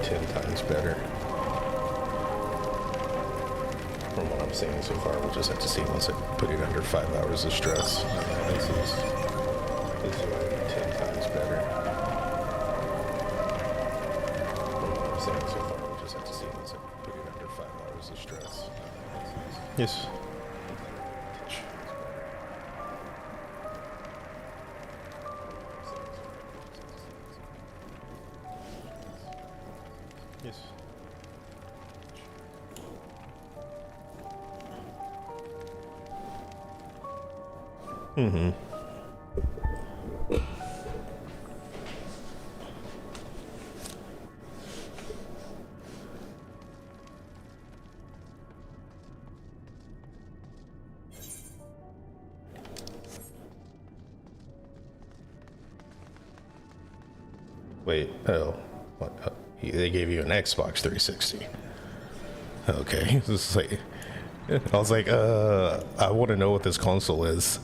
10 times better. From what I'm seeing so far, we'll just have to see once I put it under 5 hours of stress. This is like 10 times better. From what I'm seeing so far, we'll just have to see once I put it under 5 hours of stress. Yes. Yes. Mm-hmm. Wait, oh, what? They gave you an Xbox 360. Okay, this is like, I was like, I want to know what this console is.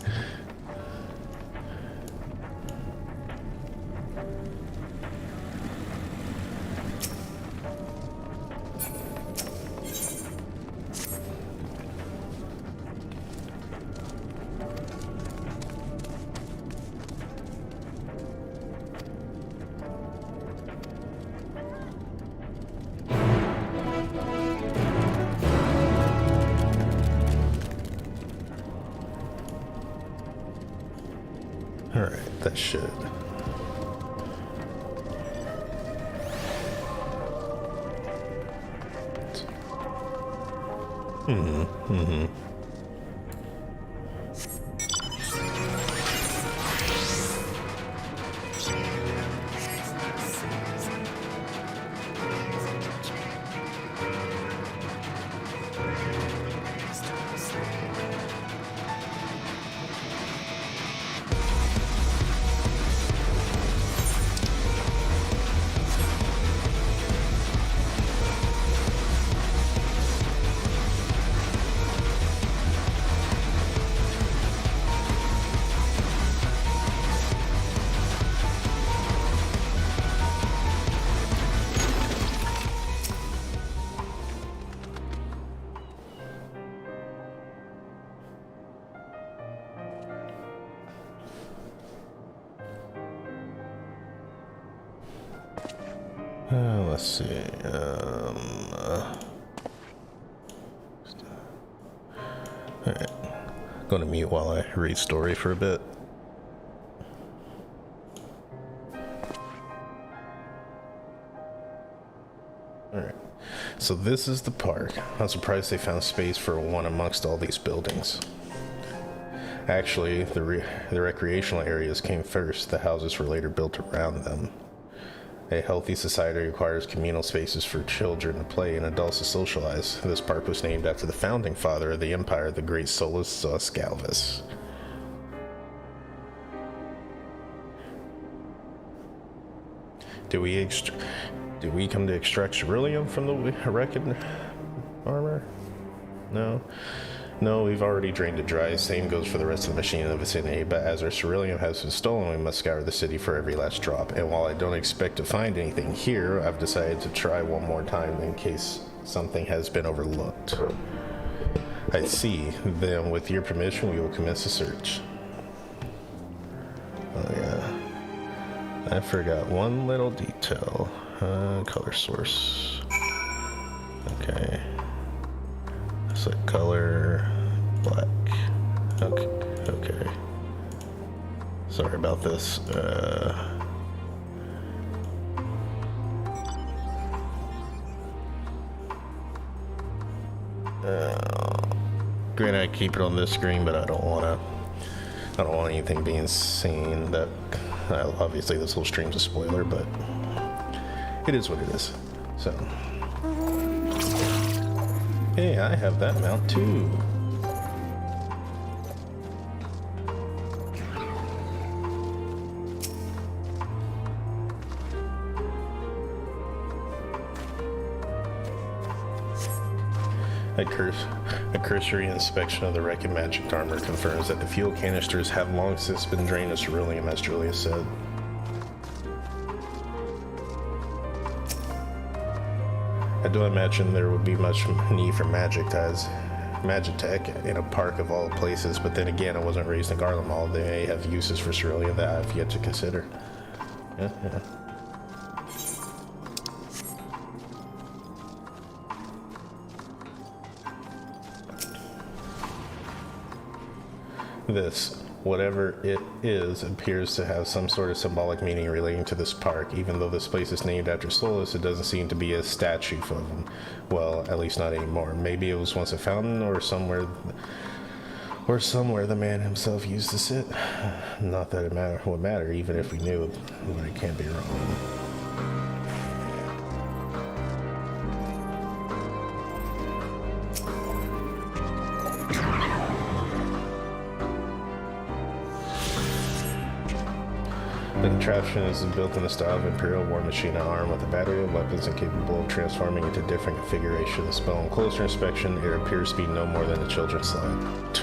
Alright, that should. Mm-hmm. Let's see. Alright. Going to mute while I read story for a bit. Alright. So this is the park. I'm surprised they found space for one amongst all these buildings. Actually, the recreational areas came first. The houses were later built around them. A healthy society requires communal spaces for children to play and adults to socialize. This park was named after the founding father of the empire, the great Solus Galvus. Did we come to extract ceruleum from the Reckon armor? No. No, we've already drained it dry. Same goes for the rest of the machine in the vicinity, but as our ceruleum has been stolen, we must scour the city for every last drop. And while I don't expect to find anything here, I've decided to try one more time in case something has been overlooked. I see. Then, with your permission, we will commence the search. Oh yeah. I forgot one little detail. Color source. Okay. Select color, black. Okay. Sorry about this. Granted, I keep it on this screen, but I don't want anything being seen. That obviously this whole stream's a spoiler, but it is what it is. So. Hey, I have that mount too. A cursory inspection of the Fromagic armor confirms that the fuel canisters have long since been drained of ceruleum, as Julia said. don't imagine there would be much need for magic tech in a park of all places, but then again, I wasn't raised in Garland Mall. They may have uses for cerulean that I've yet to consider. Yeah. This, whatever it is, appears to have some sort of symbolic meaning relating to this park. Even though this place is named after Solus, it doesn't seem to be a statue of him. Well, at least not anymore. Maybe it was once a fountain, or somewhere the man himself used to sit. Not that it would matter, even if we knew, but it can't be wrong. The contraption is built in the style of Imperial War Machine, armed with a battery of weapons and capable of transforming into different configurations. But on closer inspection, it appears to be no more than a children's slide.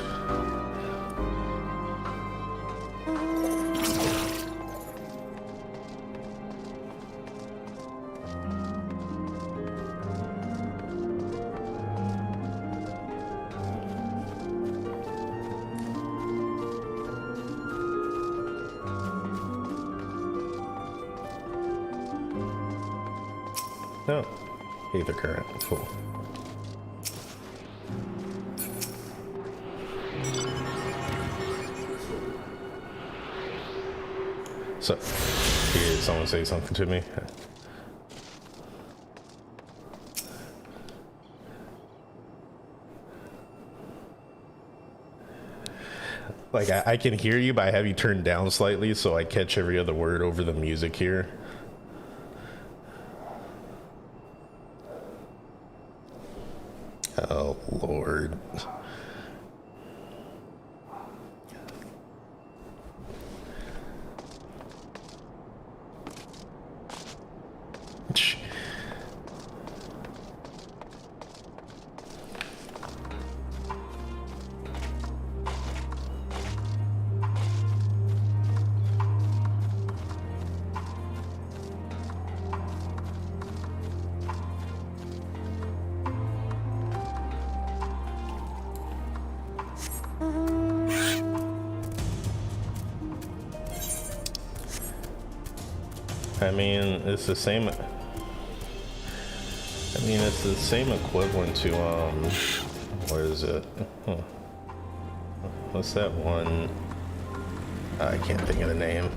No. Ether current. Cool. So, did someone say something to me? Like, I can hear you, but I have you turned down slightly so I catch every other word over the music here. Oh, Lord. I mean, it's the same. It's the same equivalent to what is it? What's that one? I can't think of the name.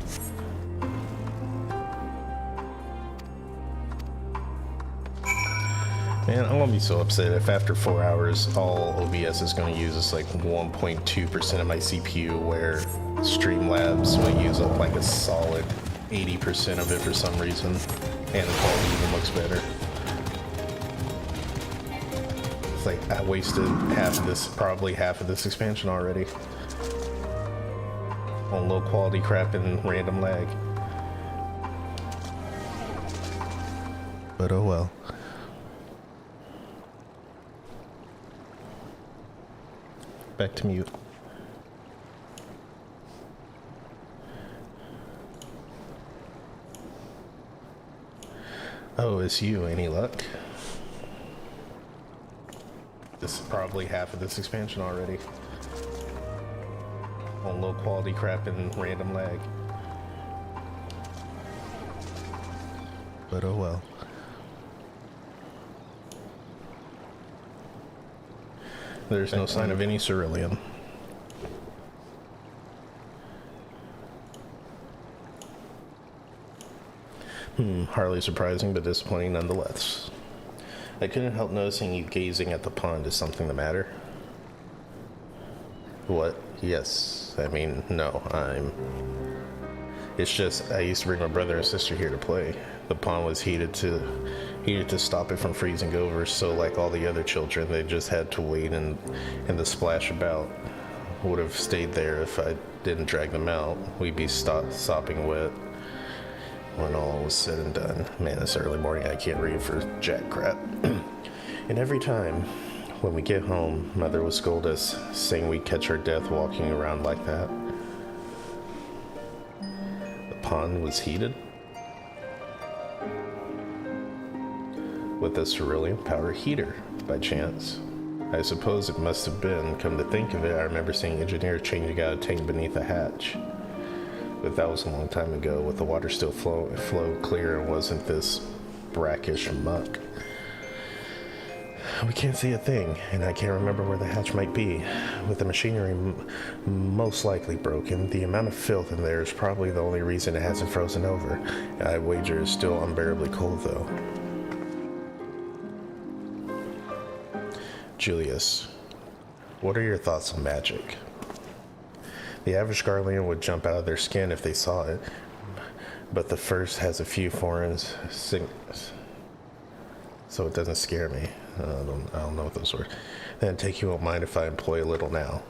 Man, I'm gonna be so upset if after 4 hours all OBS is gonna use is like 1.2% of my CPU, where Streamlabs will use up like a solid 80% of it for some reason, and the quality even looks better. It's like I wasted probably half of this expansion already on low quality crap and random lag. But oh well. Back to mute. Oh, it's you. Any luck? This is probably half of this expansion already. On low quality crap and random lag. But oh well. There's no sign of any cerulean. Hardly surprising, but disappointing nonetheless. I couldn't help noticing you gazing at the pond. Is something the matter? What? Yes. No, It's just, I used to bring my brother and sister here to play. The pond was heated to stop it from freezing over, so like all the other children, they just had to wait and the splash about would have stayed there if I didn't drag them out. We'd be sopping wet when all was said and done. Man, it's early morning, I can't read for jack crap. And every time when we get home, Mother would scold us, saying we'd catch our death walking around like that. The pond was heated? with a cerulean power heater, by chance. I suppose it must have been. Come to think of it, I remember seeing engineers changing out a tank beneath a hatch. But that was a long time ago, with the water still flow clear and wasn't this brackish muck. We can't see a thing, and I can't remember where the hatch might be. With the machinery most likely broken, the amount of filth in there is probably the only reason it hasn't frozen over. I wager it's still unbearably cold, though. Julius, what are your thoughts on magic? The average Garlean would jump out of their skin if they saw it, but the first has a few foreign signals, so it doesn't scare me. I don't know what those were. Then take you won't mind if I employ a little now.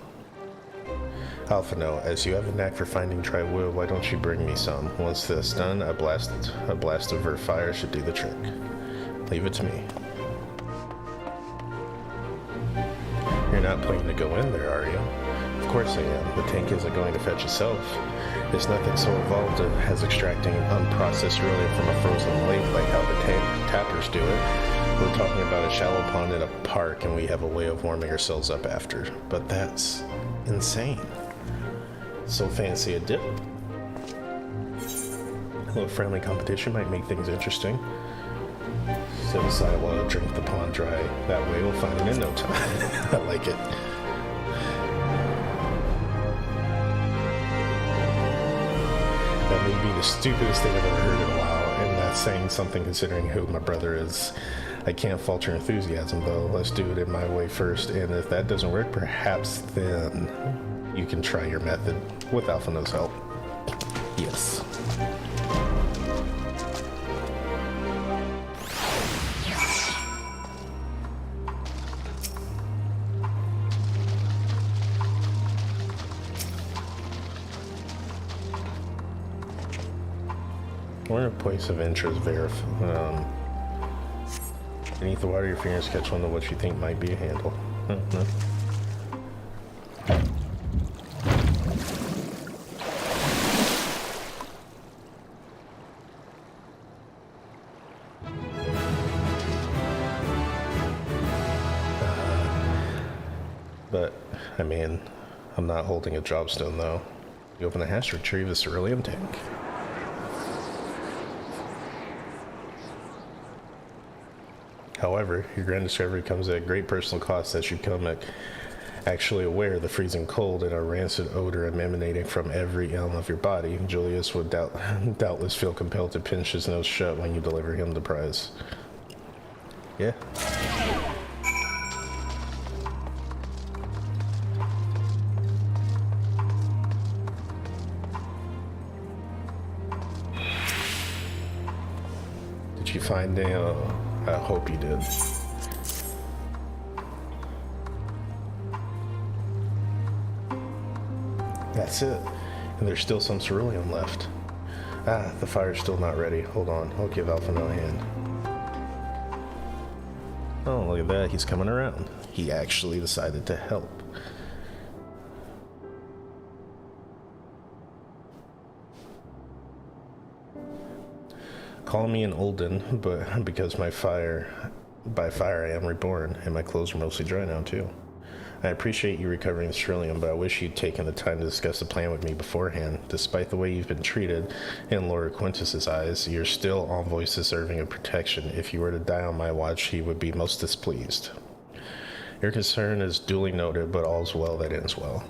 Alpha, no, as you have a knack for finding dry wood, why don't you bring me some? Once that's done, a blast of vert fire should do the trick. Leave it to me. You're not planning to go in there, are you? Of course I am. The tank isn't going to fetch itself. There's nothing so evolved as extracting unprocessed beryllium from a frozen lake like how the tappers do it. We're talking about a shallow pond in a park, and we have a way of warming ourselves up after. But that's insane. So fancy a dip. A little friendly competition might make things interesting. Set aside a while to drink the pond dry. That way we'll find it in no time. I like it. That may be the stupidest thing I've ever heard in a while, and that's saying something considering who my brother is. I can't fault your enthusiasm, though. Let's do it in my way first, and if that doesn't work, perhaps then you can try your method with Alphino's help. Yes. We're in a place of interest beneath the water, your fingers catch on to what you think might be a handle. But, I mean, I'm not holding a jobstone, though. You open the hatch to retrieve the cerulean tank. However, your grand discovery comes at a great personal cost as you come actually aware of the freezing cold and a rancid odor emanating from every elm of your body. Julius would doubtless feel compelled to pinch his nose shut when you deliver him the prize. Yeah. Did you find I hope you did. That's it. And there's still some cerulean left. Ah, the fire's still not ready. Hold on, I'll give Alphino a hand. Oh, look at that, he's coming around. He actually decided to help. Call me an Olden, but because by fire I am reborn, and my clothes are mostly dry now too. I appreciate you recovering the cerulean, but I wish you'd taken the time to discuss the plan with me beforehand. Despite the way you've been treated, in Lord Quintus's eyes, you're still envoys deserving of protection. If you were to die on my watch, he would be most displeased. Your concern is duly noted, but all's well that ends well.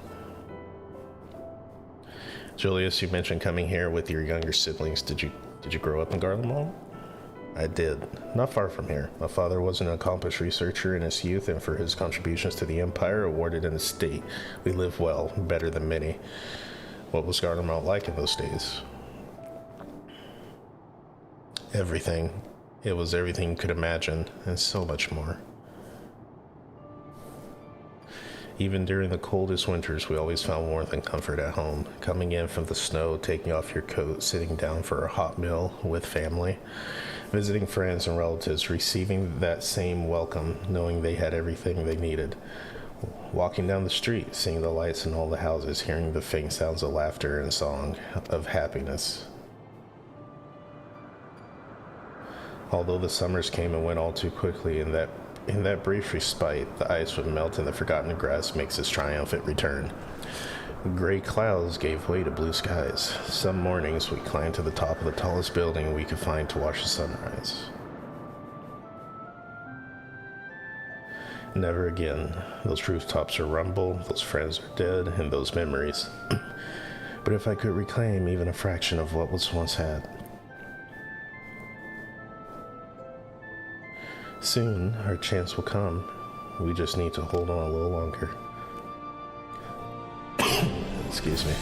Julius, you mentioned coming here with your younger siblings. Did you grow up in Garlemald? I did. Not far from here. My father was an accomplished researcher in his youth, and for his contributions to the Empire, awarded an estate. We lived well, better than many. What was Garlemald like in those days? Everything. It was everything you could imagine, and so much more. Even during the coldest winters, we always found warmth and comfort at home. Coming in from the snow, taking off your coat, sitting down for a hot meal with family, visiting friends and relatives, receiving that same welcome, knowing they had everything they needed. Walking down the street, seeing the lights in all the houses, hearing the faint sounds of laughter and song of happiness. Although the summers came and went all too quickly, in that brief respite, the ice would melt and the forgotten grass makes its triumphant return. Gray clouds gave way to blue skies. Some mornings we climbed to the top of the tallest building we could find to watch the sunrise. Never again. Those rooftops are rumble, those friends are dead, and those memories. But if I could reclaim even a fraction of what was once had. Soon, our chance will come. We just need to hold on a little longer. Excuse me.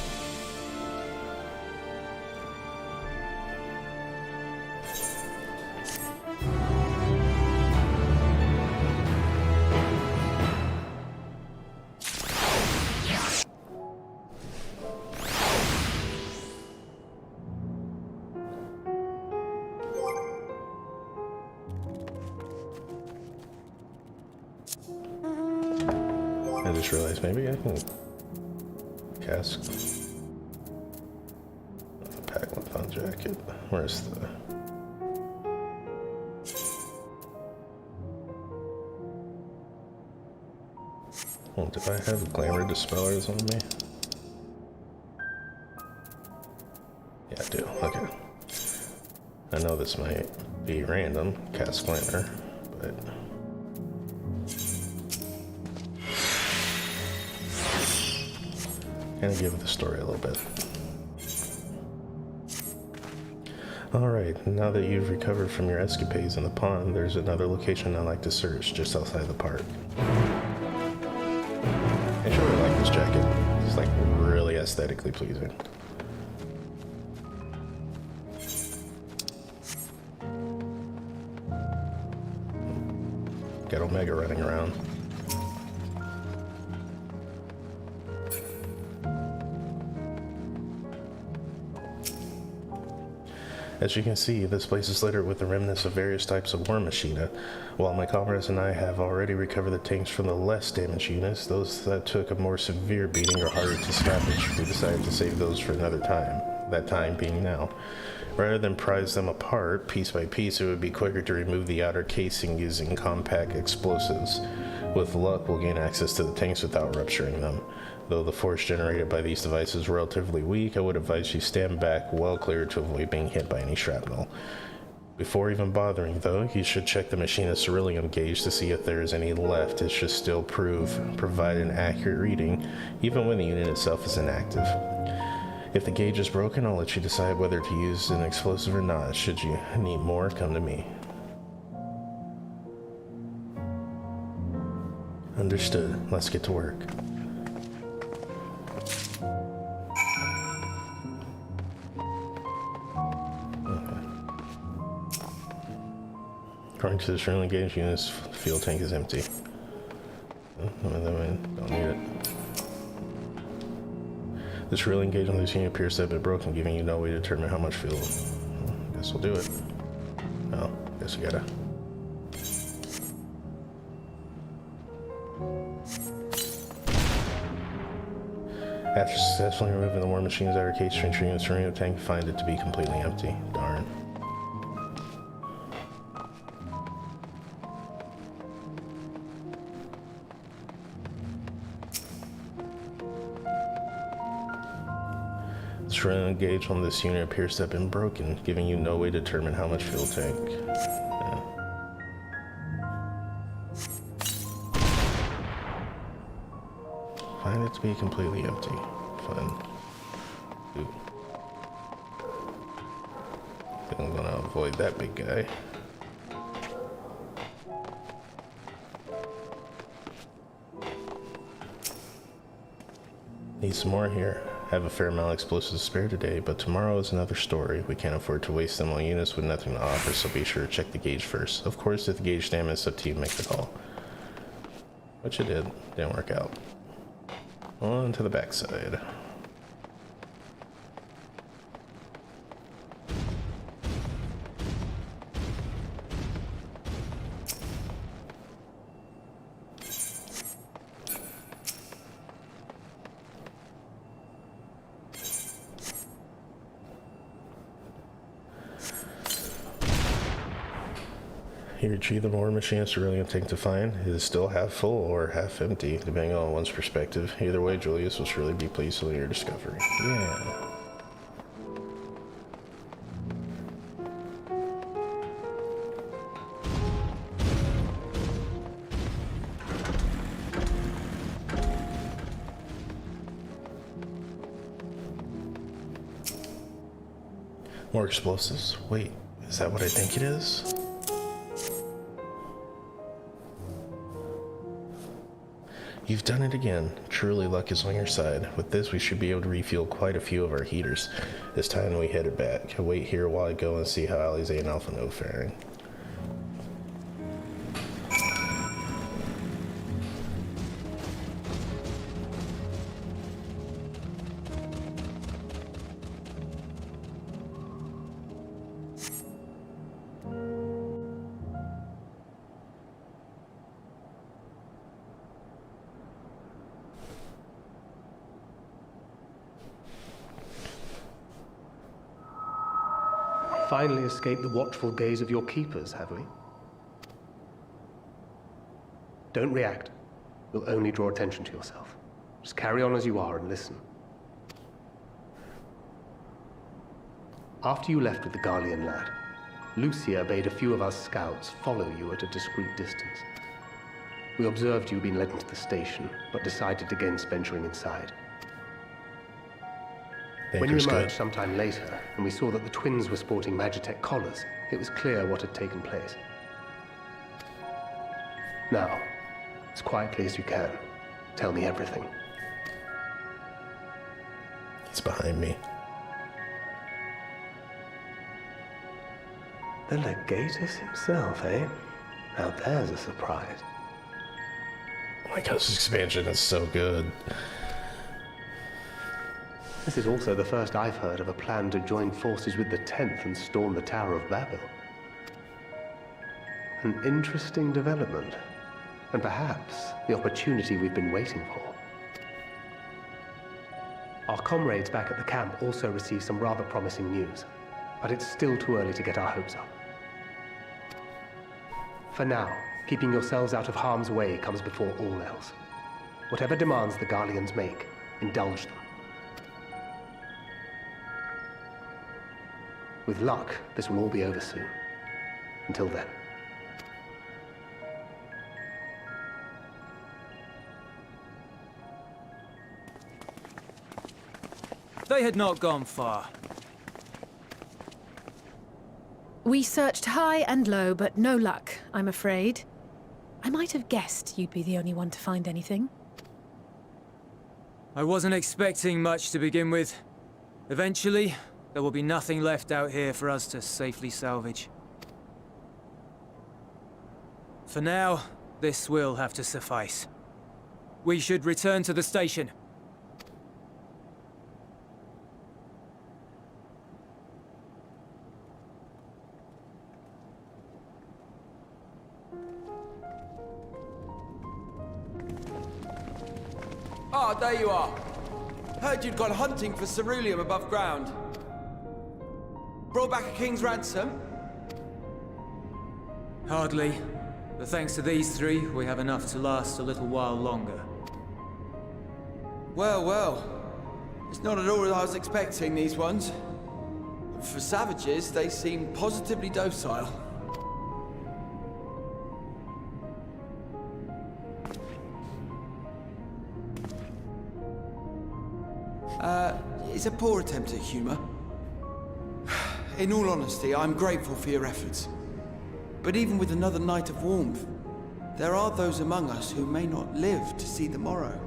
I just realized maybe I can cast a pack with on jacket. Where's the did I have glamour dispellers on me? Yeah, I do. Okay. I know this might be random, cast glamour, but kind of give the story a little bit. Alright, now that you've recovered from your escapades in the pond, there's another location I like to search just outside the park. I really like this jacket. It's like really aesthetically pleasing. Got Omega running around. As you can see, this place is littered with the remnants of various types of war machina. While my comrades and I have already recovered the tanks from the less damaged units, those that took a more severe beating are harder to salvage. We decided to save those for another time, that time being now. Rather than prize them apart, piece by piece, it would be quicker to remove the outer casing using compact explosives. With luck, we'll gain access to the tanks without rupturing them. Though the force generated by these devices is relatively weak, I would advise you stand back well clear to avoid being hit by any shrapnel. Before even bothering, though, you should check the machine's cerulean gauge to see if there is any left. It should still provide an accurate reading, even when the unit itself is inactive. If the gauge is broken, I'll let you decide whether to use an explosive or not. Should you need more, come to me. Understood. Let's get to work. According to the cerulean gauge, unit's fuel tank is empty. Don't need it. The cerulean gauge on this unit appears to have been broken, giving you no way to determine how much fuel. Guess we'll do it. Oh, guess we gotta. After successfully removing the war machine's outer cage, entering the cerulean tank, find it to be completely empty. Darn. The cerulean gauge on this unit appears to have been broken, giving you no way to determine how much fuel tank. Yeah. Find it to be completely empty. Fun. Ooh. I think I'm gonna avoid that big guy. Need some more here. I have a fair amount of explosives to spare today, but tomorrow is another story. We can't afford to waste them on units with nothing to offer, so be sure to check the gauge first. Of course, if the gauge damage is up to you, make the call. Which it did. Didn't work out. On to the backside. Here, the war machines are really going to take to find. It is still half full or half empty, depending on one's perspective. Either way, Julius will surely be pleased with your discovery. Yeah. More explosives? Wait, is that what I think it is? You've done it again. Truly, luck is on your side. With this, we should be able to refuel quite a few of our heaters. It's time we headed back. I'll wait here while I go and see how Alize and Alphino are faring. Finally escaped the watchful gaze of your keepers, have we? Don't react. You'll only draw attention to yourself. Just carry on as you are and listen. After you left with the Garlean lad, Lucia bade a few of us scouts follow you at a discreet distance. We observed you being led into the station, but decided against venturing inside. When you emerged sometime later, and we saw that the twins were sporting Magitech collars, it was clear what had taken place. Now, as quietly as you can, tell me everything. It's behind me. The Legatus himself, eh? Now there's a surprise. Oh my gosh, this expansion is so good. This is also the first I've heard of a plan to join forces with the 10th and storm the Tower of Babel. An interesting development, and perhaps the opportunity we've been waiting for. Our comrades back at the camp also received some rather promising news, but it's still too early to get our hopes up. For now, keeping yourselves out of harm's way comes before all else. Whatever demands the Garleans make, indulge them. With luck, this will all be over soon. Until then. They had not gone far. We searched high and low, but no luck, I'm afraid. I might have guessed you'd be the only one to find anything. I wasn't expecting much to begin with. Eventually, there will be nothing left out here for us to safely salvage. For now, this will have to suffice. We should return to the station. Ah, there you are. Heard you'd gone hunting for ceruleum above ground. Brought back a king's ransom? Hardly. But thanks to these three, we have enough to last a little while longer. Well, well. It's not at all what I was expecting, these ones. For savages, they seem positively docile. It's a poor attempt at humor. In all honesty, I'm grateful for your efforts. But even with another night of warmth, there are those among us who may not live to see the morrow.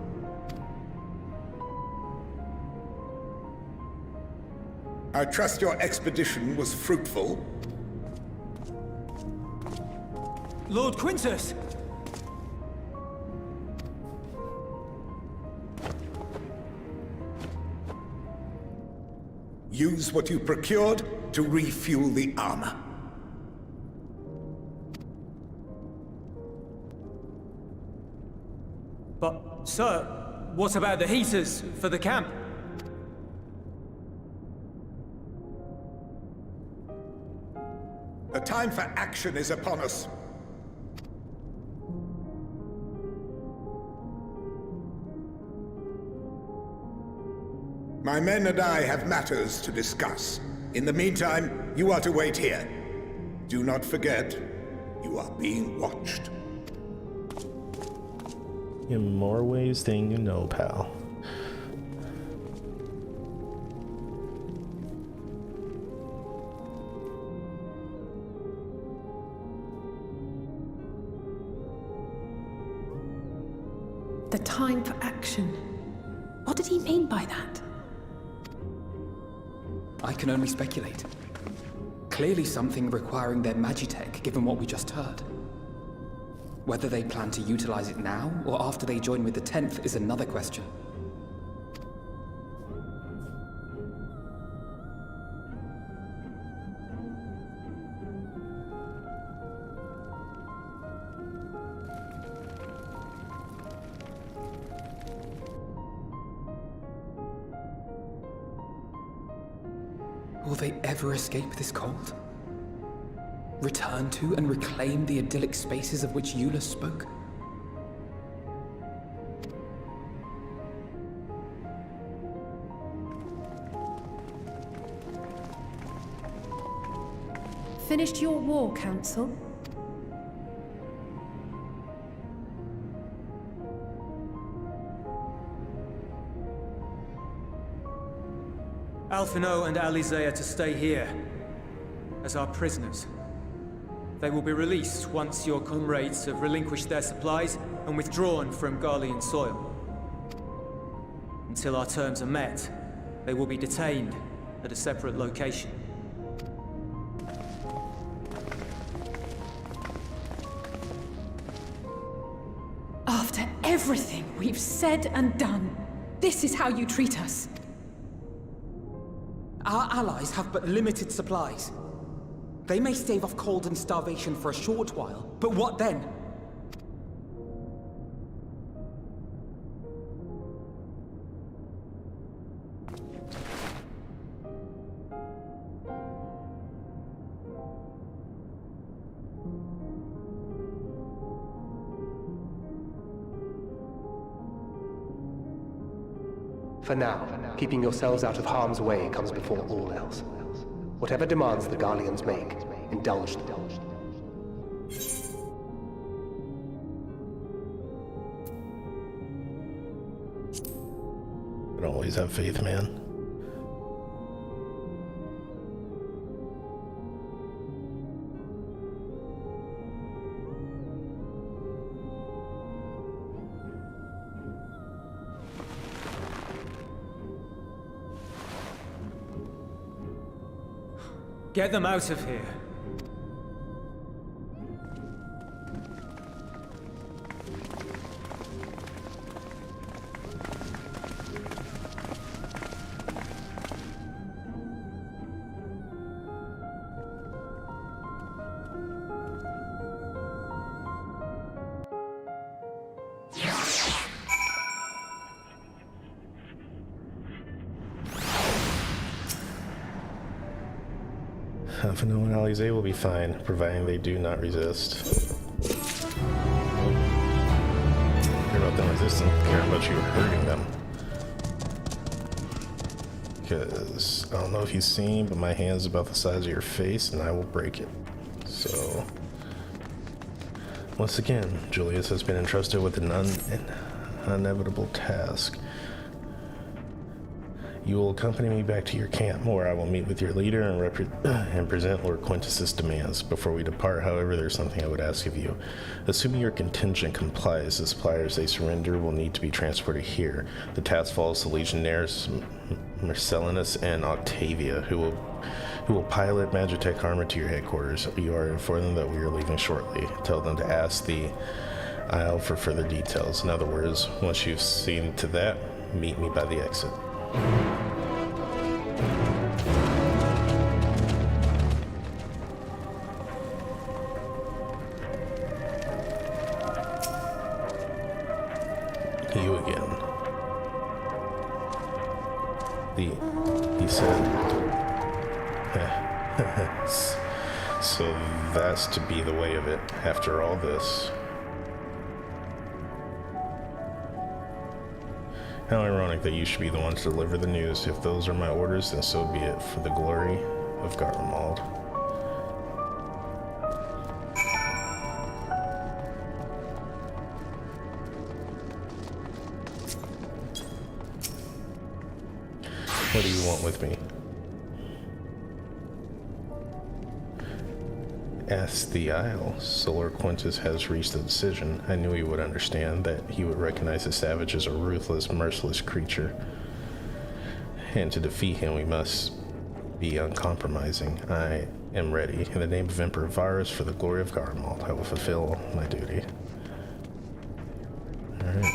I trust your expedition was fruitful. Lord Quintus! Use what you procured to refuel the armor. But, sir, what about the heaters for the camp? The time for action is upon us. My men and I have matters to discuss. In the meantime, you are to wait here. Do not forget, you are being watched. In more ways than you know, pal. The time for action. What did he mean by that? I can only speculate. Clearly something requiring their magitech, given what we just heard. Whether they plan to utilize it now, or after they join with the 10th, is another question. Will they ever escape this cult? Return to and reclaim the idyllic spaces of which Eula spoke? Finished your war, Council? Alphino and Alizé are to stay here, as our prisoners. They will be released once your comrades have relinquished their supplies and withdrawn from Garlean soil. Until our terms are met, they will be detained at a separate location. After everything we've said and done, this is how you treat us. Our allies have but limited supplies. They may stave off cold and starvation for a short while, but what then? For now, keeping yourselves out of harm's way comes before all else. Whatever demands the Garleans make, indulge them. But always have faith, man. Get them out of here. Alphino and Alizé will be fine, providing they do not resist. Care about them resisting, care about you hurting them. Because I don't know if you've seen, but my hand's about the size of your face and I will break it. So, once again, Julius has been entrusted with an inevitable task. You will accompany me back to your camp, where I will meet with your leader and present Lord Quintus's demands. Before we depart, however, there's something I would ask of you. Assuming your contingent complies, the suppliers they surrender will need to be transported here. The task falls to Legionnaires Marcellinus and Octavia, who will pilot Magitech armor to your headquarters. You are to inform them that we are leaving shortly. Tell them to ask the Isle for further details. In other words, once you've seen to that, meet me by the exit. You again. He said, so that's to be the way of it after all this. How ironic that you should be the one to deliver the news. If those are my orders, then so be it, for the glory of Garlemald. What do you want with me? Ask the Isle. Solar Quintus has reached a decision. I knew he would understand, that he would recognize the savage as a ruthless, merciless creature. And to defeat him, we must be uncompromising. I am ready. In the name of Emperor Virus, for the glory of Garlemald, I will fulfill my duty. Alright.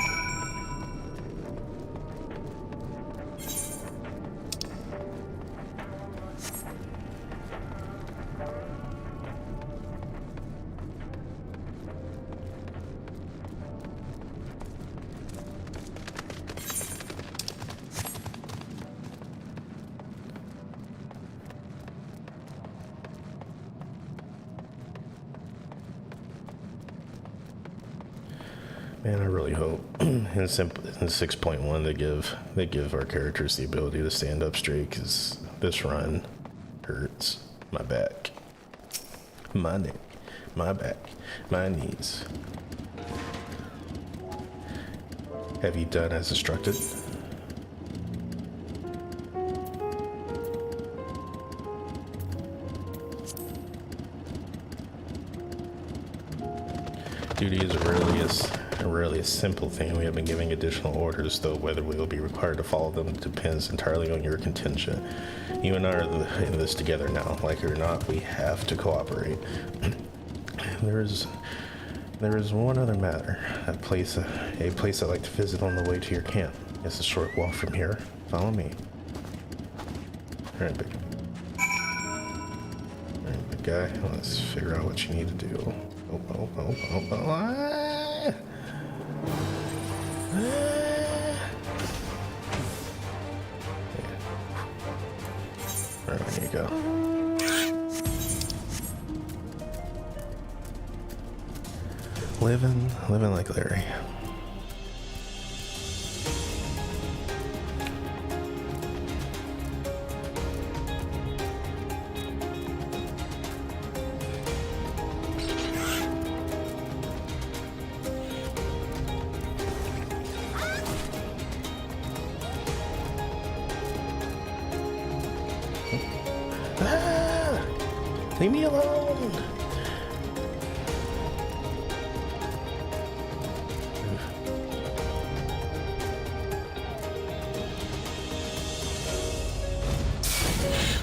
Man, I really hope in 6.1 they give our characters the ability to stand up straight, because this run hurts my back, my neck, my back, my knees. Have you done as instructed? Duty is rarely a simple thing. We have been giving additional orders, though whether we will be required to follow them depends entirely on your contingent. You and I are in this together now. Like it or not, we have to cooperate. There is one other matter. A place I'd like to visit on the way to your camp. It's a short walk from here. Follow me. Alright, big guy. Let's figure out what you need to do. Oh. Ah. Alright, there you go. Living like Larry. Ah! Leave me alone!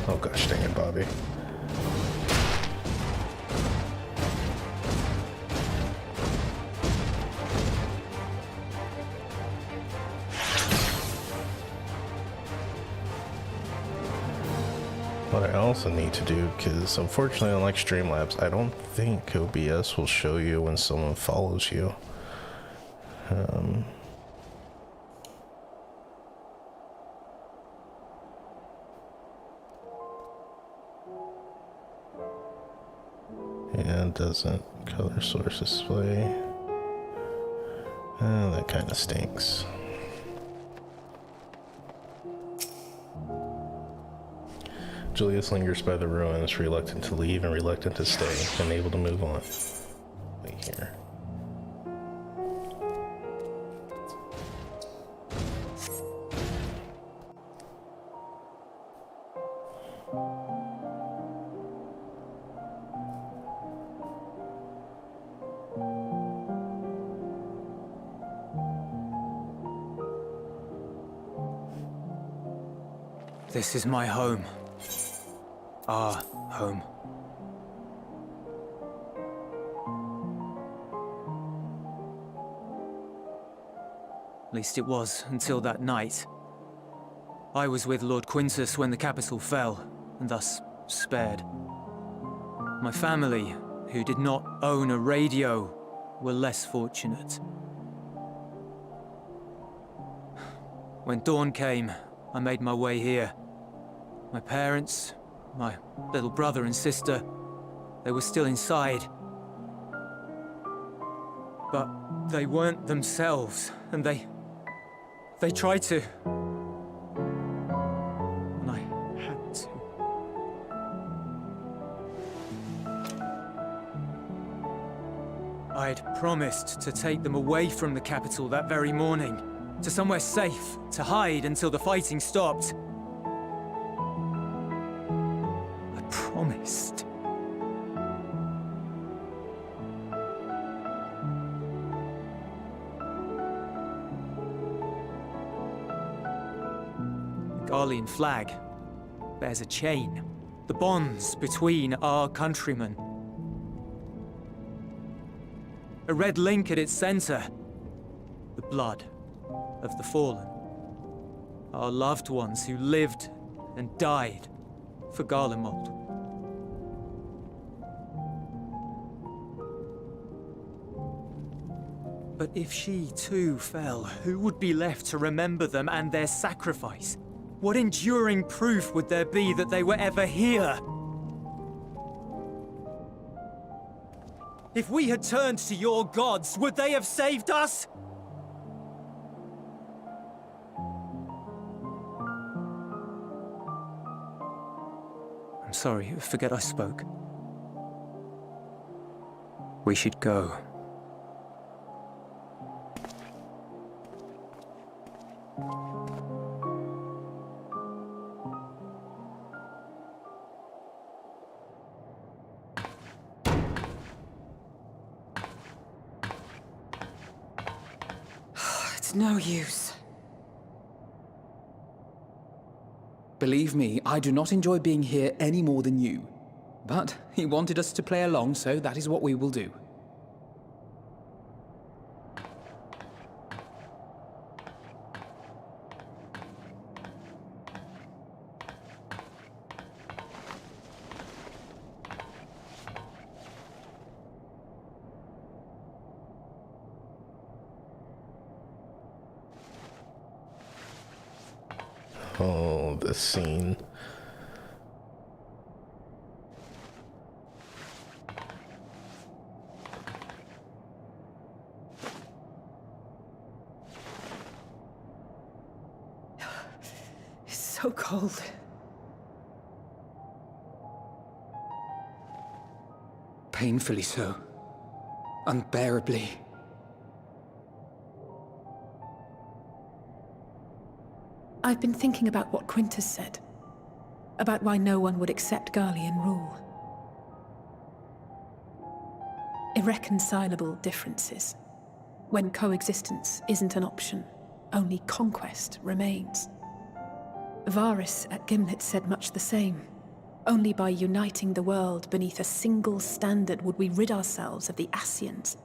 Oh gosh, dang it, Bobby. What I also need to do, because unfortunately unlike Streamlabs, I don't think OBS will show you when someone follows you. And doesn't color source display. That kind of stinks. Julius lingers by the ruins, reluctant to leave and reluctant to stay, unable to move on. Wait here. This is my home. Our home. At least it was until that night. I was with Lord Quintus when the capital fell, and thus spared. My family, who did not own a radio, were less fortunate. When dawn came, I made my way here. My parents, my little brother and sister, they were still inside. But they weren't themselves, and they They tried to. And I had to. I'd promised to take them away from the capital that very morning, to somewhere safe, to hide until the fighting stopped. I promised. The Garlean flag bears a chain, the bonds between our countrymen. A red link at its center, the blood of the fallen. Our loved ones who lived and died for Garlemald. But if she too fell, who would be left to remember them and their sacrifice? What enduring proof would there be that they were ever here? If we had turned to your gods, would they have saved us? I'm sorry, forget I spoke. We should go. It's no use. Believe me, I do not enjoy being here any more than you. But he wanted us to play along, so that is what we will do. Oh, this scene. It's so cold. Painfully so. Unbearably. I've been thinking about what Quintus said. About why no one would accept Garlean rule. Irreconcilable differences. When coexistence isn't an option, only conquest remains. Varys at Gimlet said much the same. Only by uniting the world beneath a single standard would we rid ourselves of the Ascians.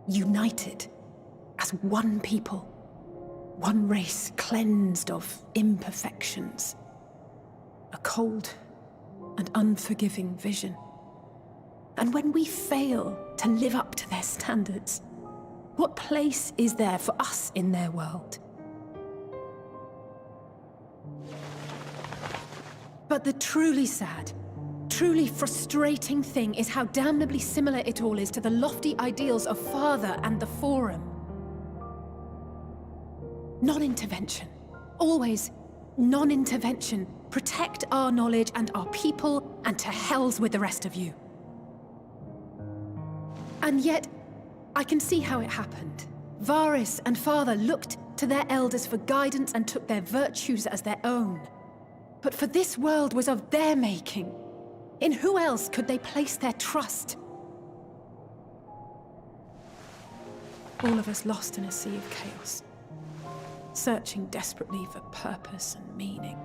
United as one people. One race cleansed of imperfections. A cold and unforgiving vision. And when we fail to live up to their standards, what place is there for us in their world? But the truly sad, truly frustrating thing is how damnably similar it all is to the lofty ideals of Father and the Forum. Non-intervention. Always non-intervention. Protect our knowledge and our people, and to hells with the rest of you. And yet, I can see how it happened. Varys and Father looked to their elders for guidance and took their virtues as their own. But for this world was of their making. In who else could they place their trust? All of us lost in a sea of chaos. Searching desperately for purpose and meaning.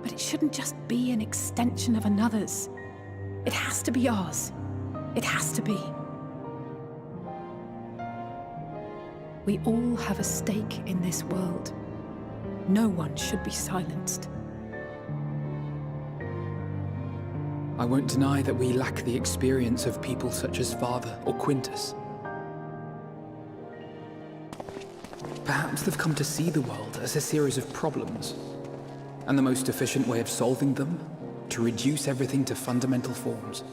But it shouldn't just be an extension of another's. It has to be ours. It has to be. We all have a stake in this world. No one should be silenced. I won't deny that we lack the experience of people such as Father or Quintus. Perhaps they've come to see the world as a series of problems, and the most efficient way of solving them, to reduce everything to fundamental forms.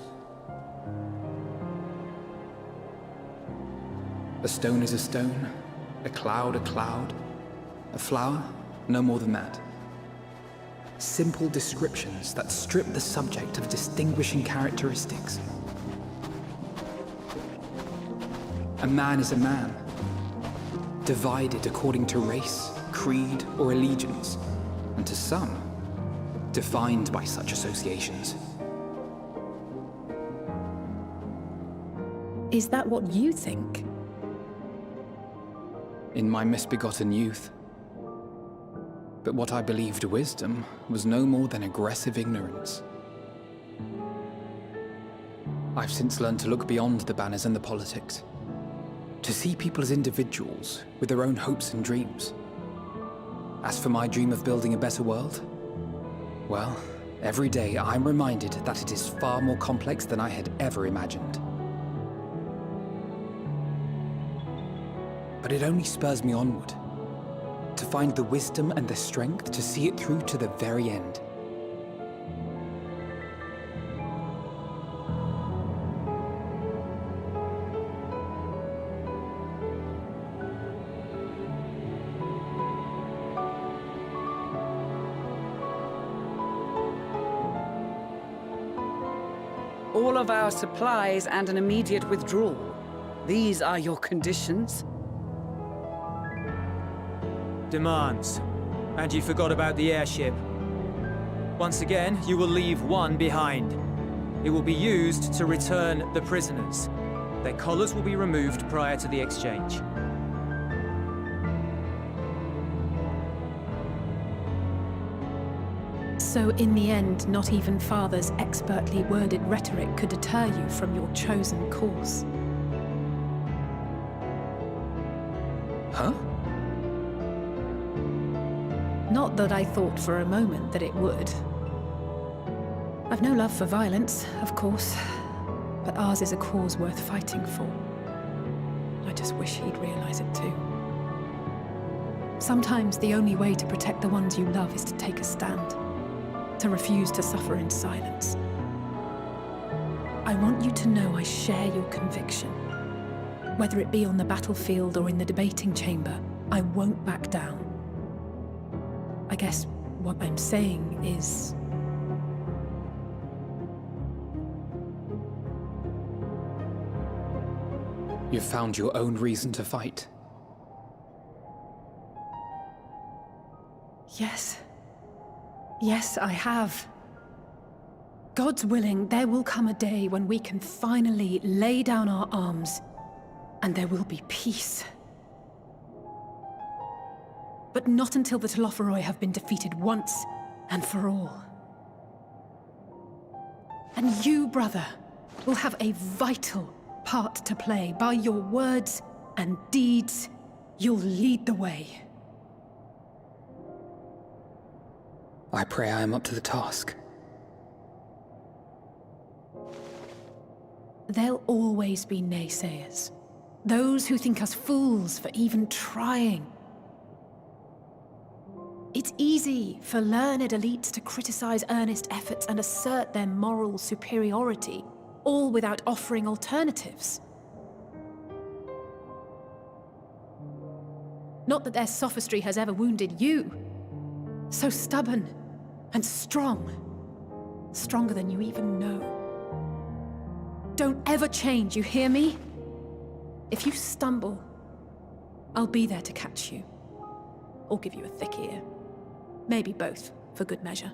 A stone is a stone, a cloud, a flower, no more than that. Simple descriptions that strip the subject of distinguishing characteristics. A man is a man, divided according to race, creed, or allegiance, and to some, defined by such associations. Is that what you think? In my misbegotten youth. But what I believed wisdom was no more than aggressive ignorance. I've since learned to look beyond the banners and the politics, to see people as individuals with their own hopes and dreams. As for my dream of building a better world, well, every day I'm reminded that it is far more complex than I had ever imagined. But it only spurs me onward, to find the wisdom and the strength to see it through to the very end. All of our supplies and an immediate withdrawal. These are your conditions? Demands. And you forgot about the airship. Once again, you will leave one behind. It will be used to return the prisoners. Their collars will be removed prior to the exchange. So in the end, not even Father's expertly worded rhetoric could deter you from your chosen course. Huh? Not that I thought for a moment that it would. I've no love for violence, of course, but ours is a cause worth fighting for. I just wish he'd realize it too. Sometimes the only way to protect the ones you love is to take a stand, to refuse to suffer in silence. I want you to know I share your conviction. Whether it be on the battlefield or in the debating chamber, I won't back down. I guess what I'm saying is... You've found your own reason to fight. Yes. Yes, I have. God's willing, there will come a day when we can finally lay down our arms, and there will be peace. But not until the Telophoroi have been defeated once and for all. And you, brother, will have a vital part to play. By your words and deeds, you'll lead the way. I pray I am up to the task. There'll always be naysayers. Those who think us fools for even trying. It's easy for learned elites to criticize earnest efforts and assert their moral superiority, all without offering alternatives. Not that their sophistry has ever wounded you. So stubborn and strong. Stronger than you even know. Don't ever change, you hear me? If you stumble, I'll be there to catch you. Or give you a thick ear. Maybe both, for good measure.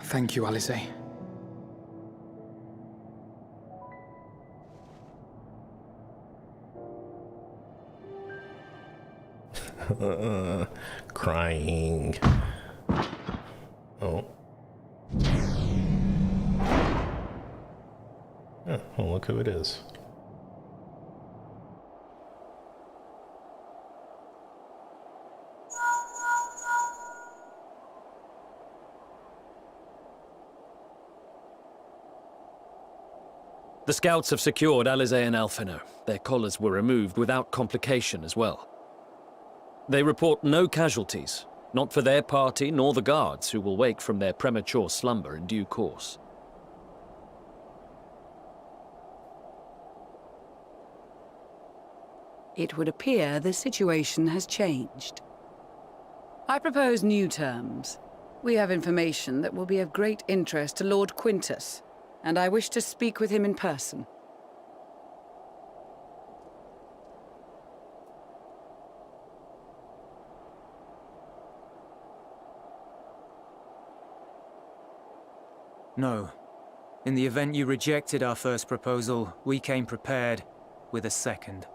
Thank you, Alice. Crying. Oh. Oh, well, look who it is. The scouts have secured Alize and Alfino. Their collars were removed without complication as well. They report no casualties, not for their party nor the guards, who will wake from their premature slumber in due course. It would appear the situation has changed. I propose new terms. We have information that will be of great interest to Lord Quintus, and I wish to speak with him in person. No. In the event you rejected our first proposal, we came prepared with a second.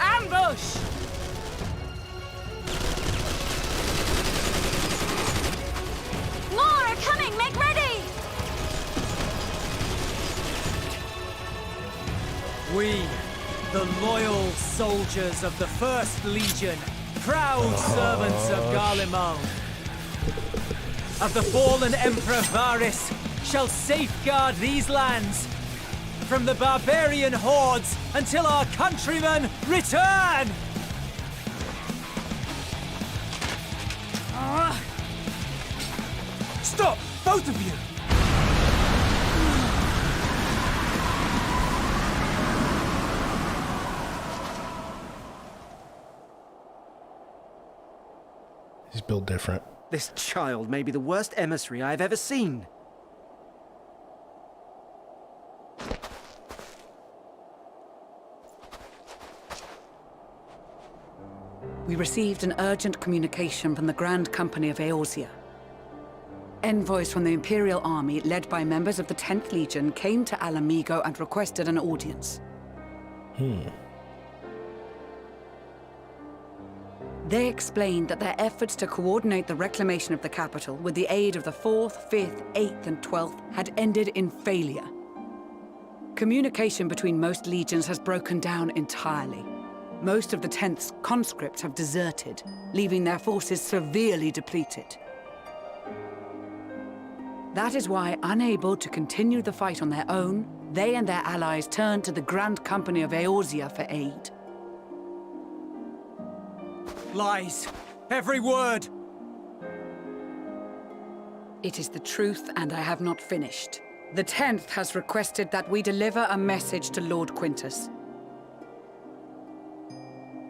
Ambush! More are coming! Make ready! We, the loyal soldiers of the First Legion, proud servants of Garlemald, of the fallen Emperor Varys, shall safeguard these lands from the barbarian hordes until our countrymen return! Stop, both of you! He's built different. This child may be the worst emissary I have ever seen. We received an urgent communication from the Grand Company of Eorzea. Envoys from the Imperial Army, led by members of the 10th Legion, came to Alamigo and requested an audience. They explained that their efforts to coordinate the reclamation of the capital with the aid of the 4th, 5th, 8th, and 12th had ended in failure. Communication between most legions has broken down entirely. Most of the 10th's conscripts have deserted, leaving their forces severely depleted. That is why, unable to continue the fight on their own, they and their allies turned to the Grand Company of Eorzea for aid. Lies! Every word! It is the truth, and I have not finished. The 10th has requested that we deliver a message to Lord Quintus.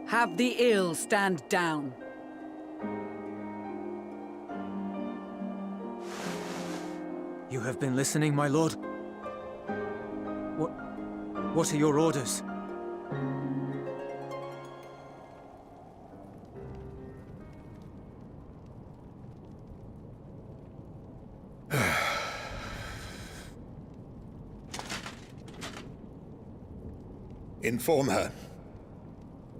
Have the ill stand down. You have been listening, my lord? What are your orders? Inform her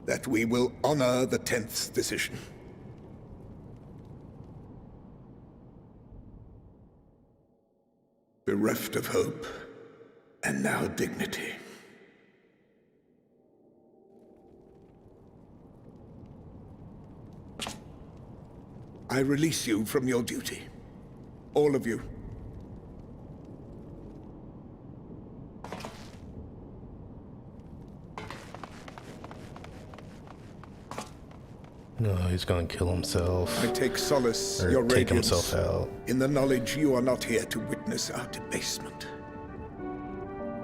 that we will honor the 10th's decision. Bereft of hope, and now dignity. I release you from your duty. All of you. No, he's gonna kill himself. I take solace, Or your take radiance, himself out. in the knowledge you are not here to witness our debasement.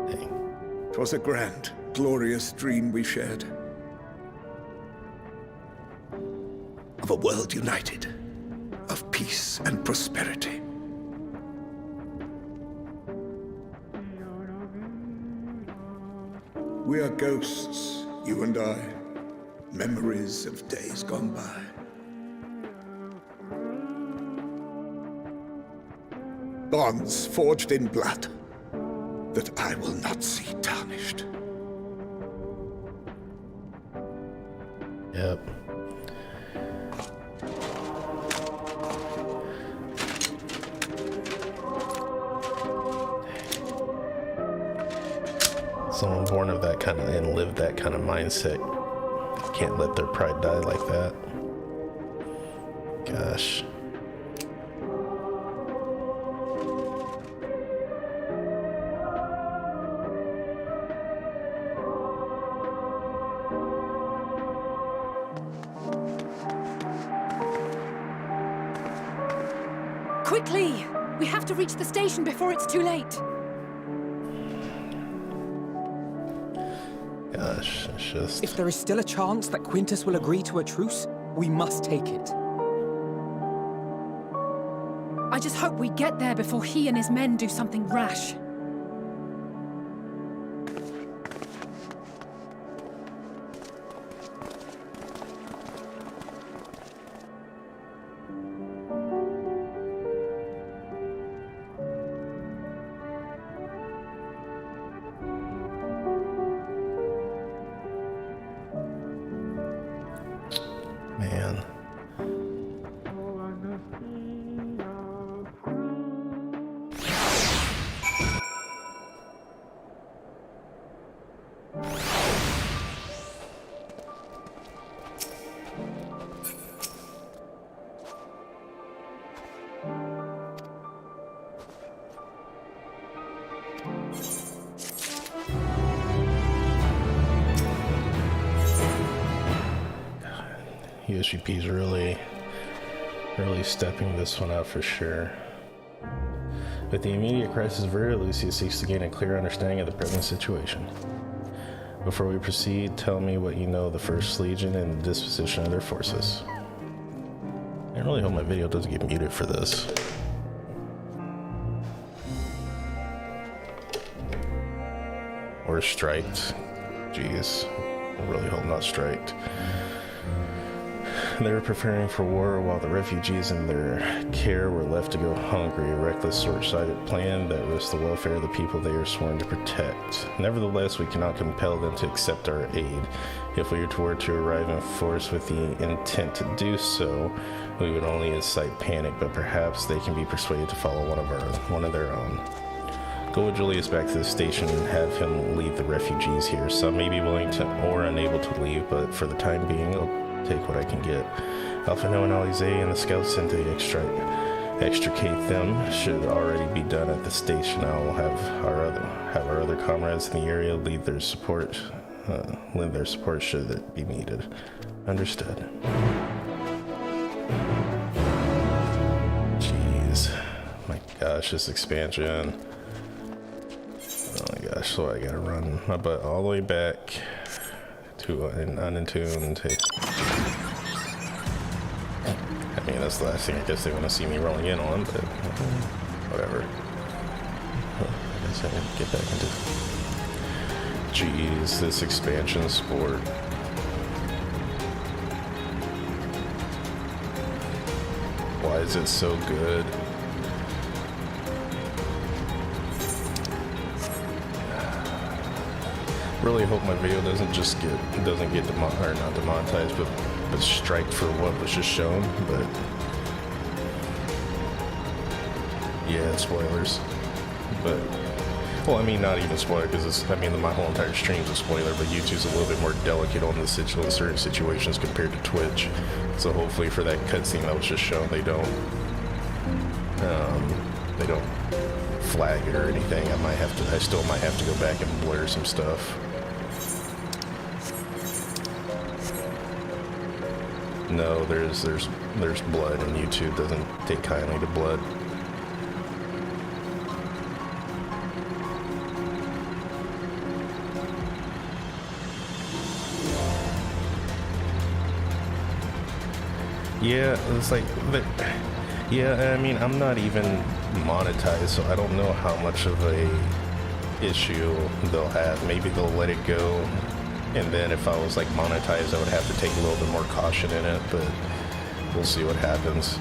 Dang. 'Twas a grand, glorious dream we shared. Of a world united, of peace and prosperity. We are ghosts, you and I, memories of days gone by. Bonds forged in blood that I will not see tarnished. Yep. Someone born of that kind of and lived that kind of mindset can't let their pride die like that. Gosh. Quickly! We have to reach the station before it's too late. Gosh, it's just... If there is still a chance that Quintus will agree to a truce, we must take it. I just hope we get there before he and his men do something rash. Man. USGP's really stepping this one out for sure. With the immediate crisis averted, Lucia seeks to gain a clear understanding of the present situation. Before we proceed, tell me what you know of the First Legion and the disposition of their forces. I really hope my video doesn't get muted for this. Or striked. Jeez. I really hope not striked. They were preparing for war while the refugees in their care were left to go hungry, a reckless, short-sighted plan that risked the welfare of the people they are sworn to protect. Nevertheless, we cannot compel them to accept our aid. If we were to arrive in force with the intent to do so, we would only incite panic, but perhaps they can be persuaded to follow one of their own. Go with Julius back to the station and have him lead the refugees here. Some may be willing to or unable to leave, but for the time being, I'll take what I can get. Alphino and Alize and the scouts sent to extricate them should already be done at the station. I will have our other comrades in the area lend their support should it be needed. Understood. Jeez, my gosh, this expansion. Oh my gosh, so I gotta run my butt all the way back to an unentuned. I mean, that's the last thing I guess they want to see me rolling in on, but whatever. I guess I need to get back into... Jeez, this expansion sport. Why is it so good? Really hope my video doesn't get not demonetized, but striked for what was just shown. But yeah, spoilers. But well, I mean, not even spoiler because my whole entire stream's a spoiler. But YouTube's a little bit more delicate on the certain situations compared to Twitch. So hopefully, for that cutscene that was just shown, they don't flag it or anything. I still might have to go back and blur some stuff. No, there's blood, and YouTube doesn't take kindly to blood. Yeah, it's like, yeah, I mean, I'm not even monetized, so I don't know how much of a issue they'll have. Maybe they'll let it go. And then if I was like monetized, I would have to take a little bit more caution in it, but we'll see what happens.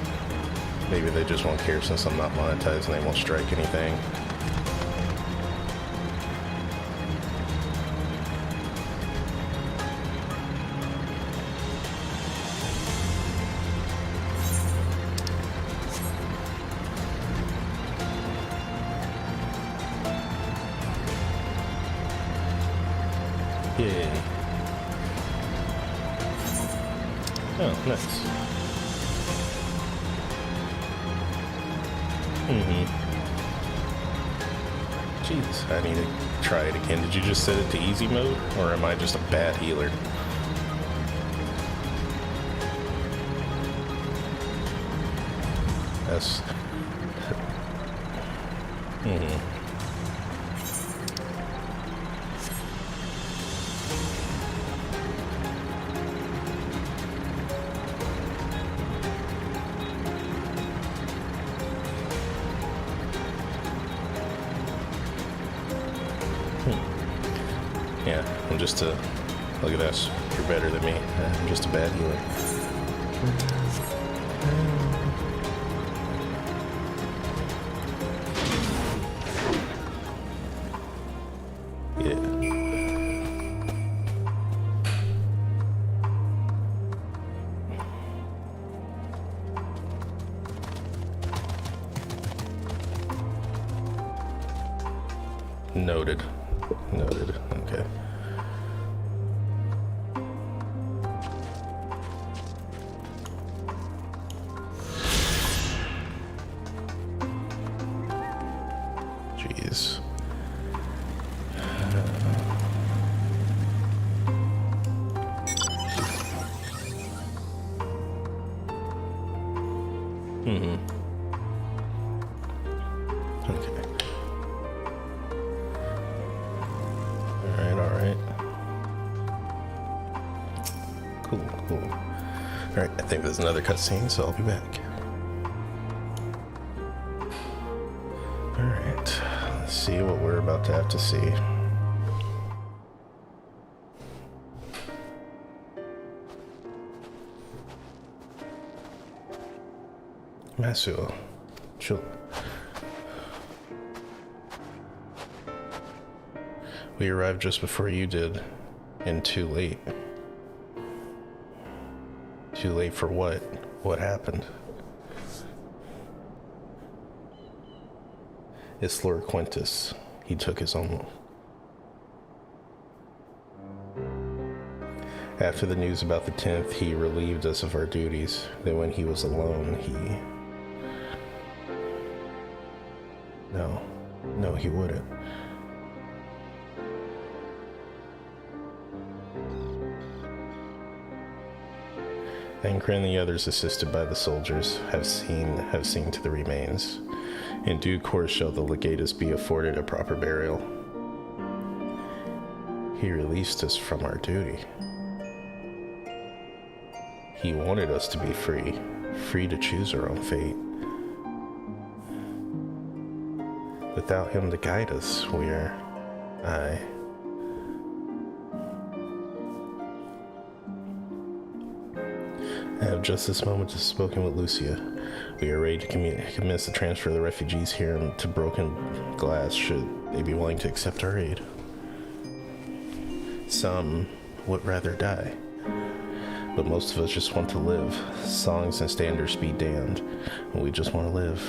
Maybe they just won't care since I'm not monetized and they won't strike anything. Yay. Oh, nice. Jeez, I need to try it again. Did you just set it to easy mode, or am I just a bad healer? just to... Look at this. You're better than me. I'm just a bad healer. Yeah. Noted. Noted. Okay. Jeez. Okay. Alright. Cool. Alright, I think there's another cutscene, so I'll be back. Alright, let's see what we're about to have to see. Masuo, chill. We arrived just before you did, and too late. Too late for what? What happened? It's Lord Quintus. He took his own. After the news about the 10th, he relieved us of our duties. Then when he was alone, No, he wouldn't. Anchor and the others, assisted by the soldiers, have seen to the remains. In due course shall the legatus be afforded a proper burial. He released us from our duty. He wanted us to be free to choose our own fate. Without him to guide us, I have just this moment just spoken with Lucia. We are ready to commence the transfer of the refugees here to Broken Glass should they be willing to accept our aid. Some would rather die, but most of us just want to live. Songs and standards be damned, and we just want to live.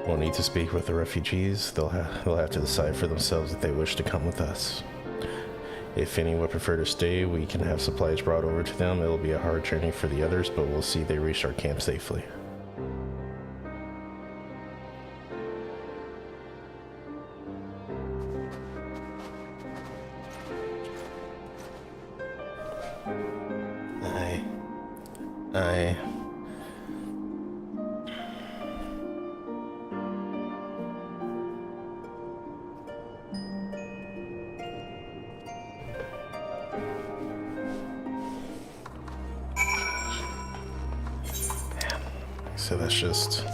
We'll need to speak with the refugees. They'll have to decide for themselves if they wish to come with us. If any would prefer to stay, we can have supplies brought over to them. It'll be a hard journey for the others, but we'll see they reach our camp safely. So that's just...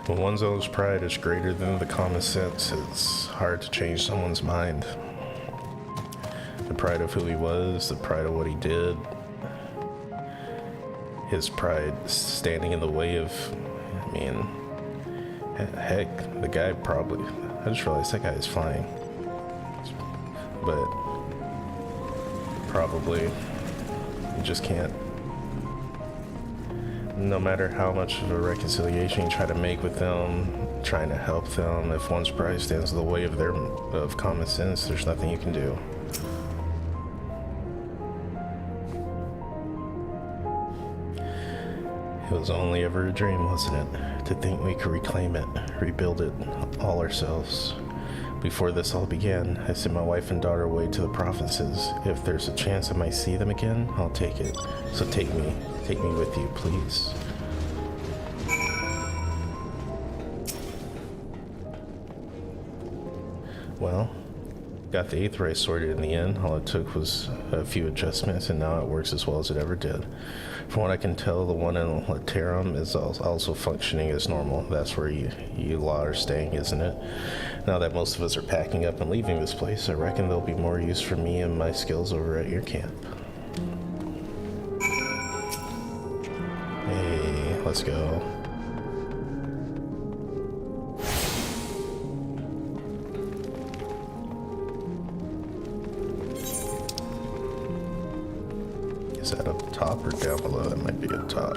When one's own pride is greater than the common sense, it's hard to change someone's mind. The pride of who he was, the pride of what he did, his pride standing in the way of, I mean, heck, the guy probably, I just realized that guy is fine. But probably you just can't, no matter how much of a reconciliation you try to make with them, trying to help them, if one's pride stands in the way of common sense, there's nothing you can do. It was only ever a dream, wasn't it? To think we could reclaim it, rebuild it all ourselves. Before this all began, I sent my wife and daughter away to the provinces. If there's a chance I might see them again, I'll take it. So take me with you, please. Well, Got the 8th race sorted in the end. All it took was a few adjustments, and now it works as well as it ever did. From what I can tell, the one in Laterum is also functioning as normal. That's where you lot are staying, isn't it? Now that most of us are packing up and leaving this place, I reckon there'll be more use for me and my skills over at your camp. Hey, let's go. Is that up top or down below? That might be up top.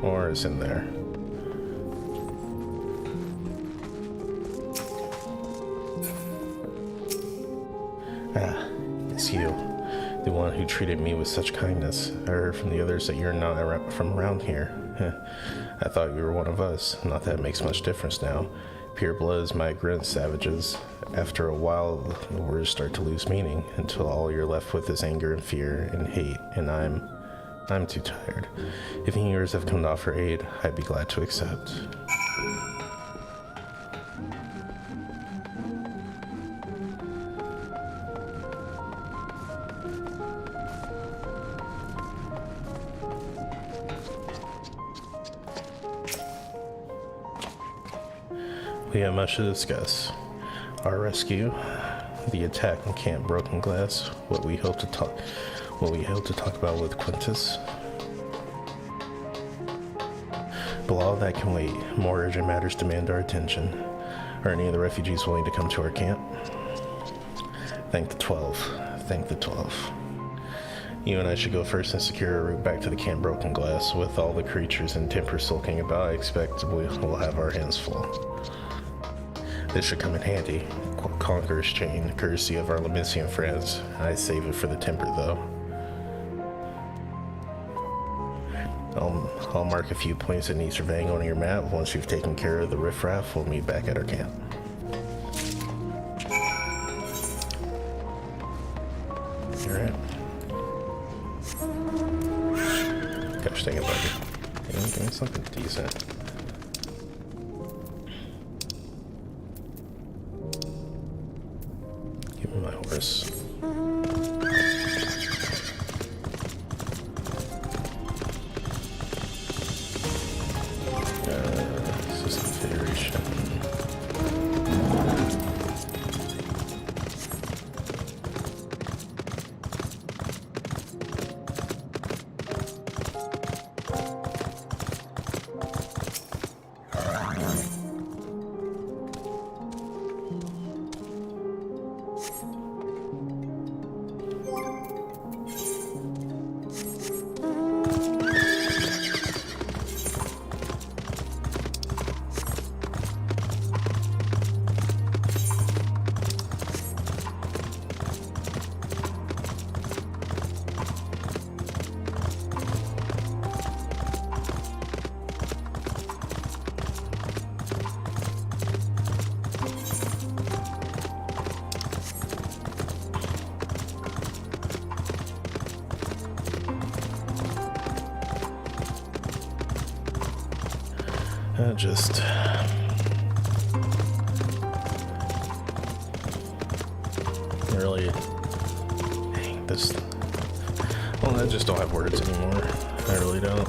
Or it's in there. Ah, it's you. The one who treated me with such kindness. I heard from the others that you're not from around here. I thought you were one of us. Not that it makes much difference now. Pure bloods, migrants, savages. After a while, the words start to lose meaning until all you're left with is anger and fear and hate, and I'm too tired. If any yours have come to offer aid, I'd be glad to accept. We have much to discuss. Our rescue, the attack on Camp Broken Glass, what we hope to talk about with Quintus. But all that can wait. More urgent matters demand our attention. Are any of the refugees willing to come to our camp? Thank the 12. Thank the 12. You and I should go first and secure a route back to the Camp Broken Glass. With all the creatures and temper sulking about, I expect we'll have our hands full. This should come in handy. Conqueror's Chain, courtesy of our Lemisian friends. I save it for the temper, though. I'll mark a few points that need surveying on your map. Once you've taken care of the riffraff, we'll meet back at our camp. Alright. Gosh dang it, buddy. Give me something decent. Give me my horse. System Federation. Just really dang this. Well, I just don't have words anymore. I really don't.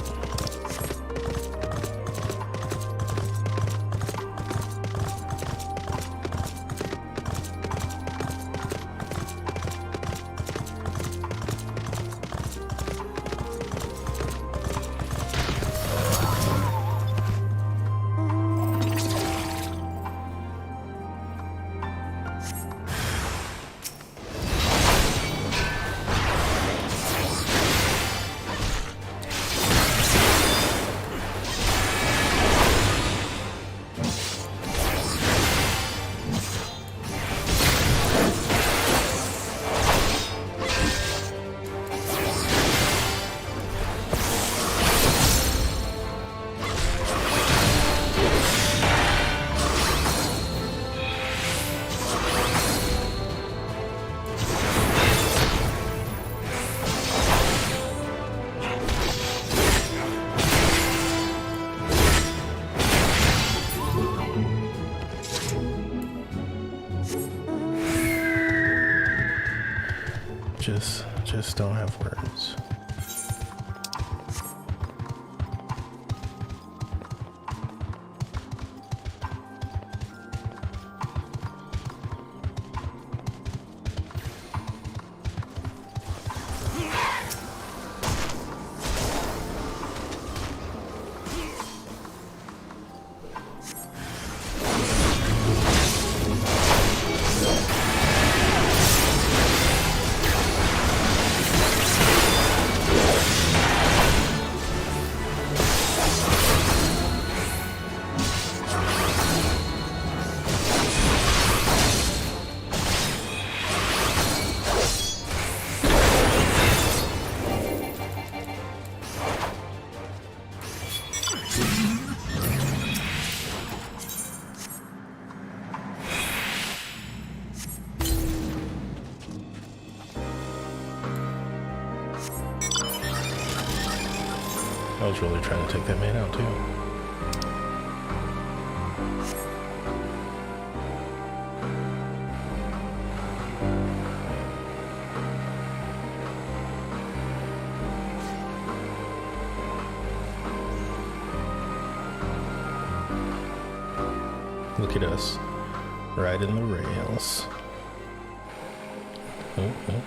Just don't have words. I was really trying to take that man out too. Look at us, riding the rails. Oh, oh.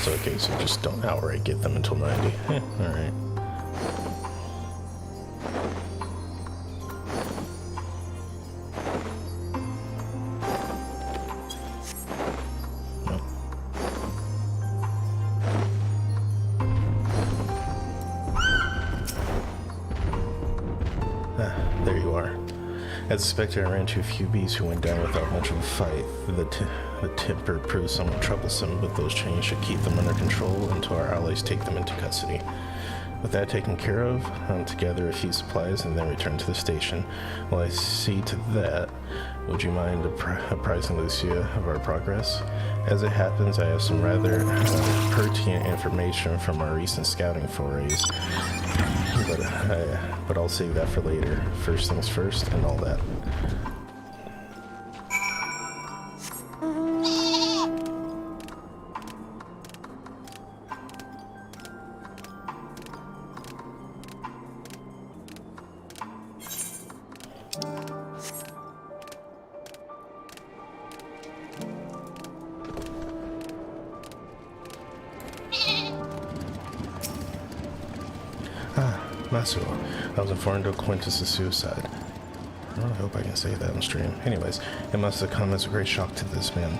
Okay, so just don't outright get them until 90. Alright. There you are. As suspected, I ran into a few bees who went down without much of a fight. The temper proved somewhat troublesome, but those chains should keep them under control until our allies take them into custody. With that taken care of, I'm to gather a few supplies and then return to the station. While I see to that, would you mind apprising Lucia of our progress? As it happens, I have some rather pertinent information from our recent scouting forays. But I'll save that for later. First things first and all that. Masuo. I was informed of Quintus's suicide. I really hope I can say that on stream. Anyways, it must have come as a great shock to this man.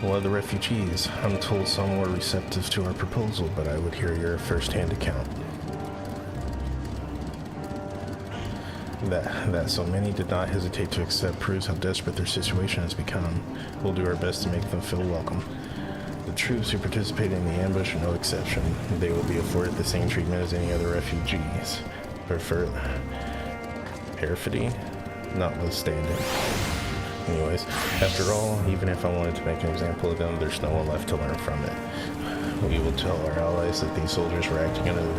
What are the refugees? I'm told some were receptive to our proposal, but I would hear your first-hand account. That so many did not hesitate to accept proves how desperate their situation has become. We'll do our best to make them feel welcome. The troops who participated in the ambush are no exception. They will be afforded the same treatment as any other refugees. Prefer perfidy notwithstanding. Anyways, after all, even if I wanted to make an example of them, there's no one left to learn from it. We will tell our allies that these soldiers were acting under the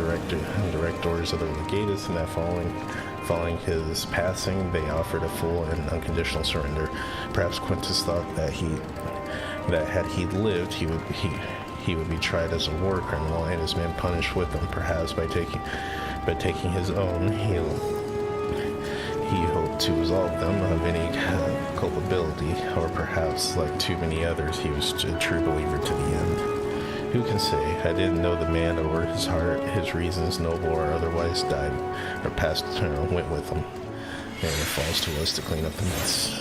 direct orders of the legatus, and that following his passing, they offered a full and unconditional surrender. Perhaps Quintus thought that had he lived, he would be tried as a war criminal and his men punished with them. Perhaps by taking his own, he hoped to absolve them of any culpability, or perhaps, like too many others, he was a true believer to the end. Who can say? I didn't know the man, or his heart, his reasons, noble or otherwise, died or passed, went with him. And it falls to us to clean up the mess.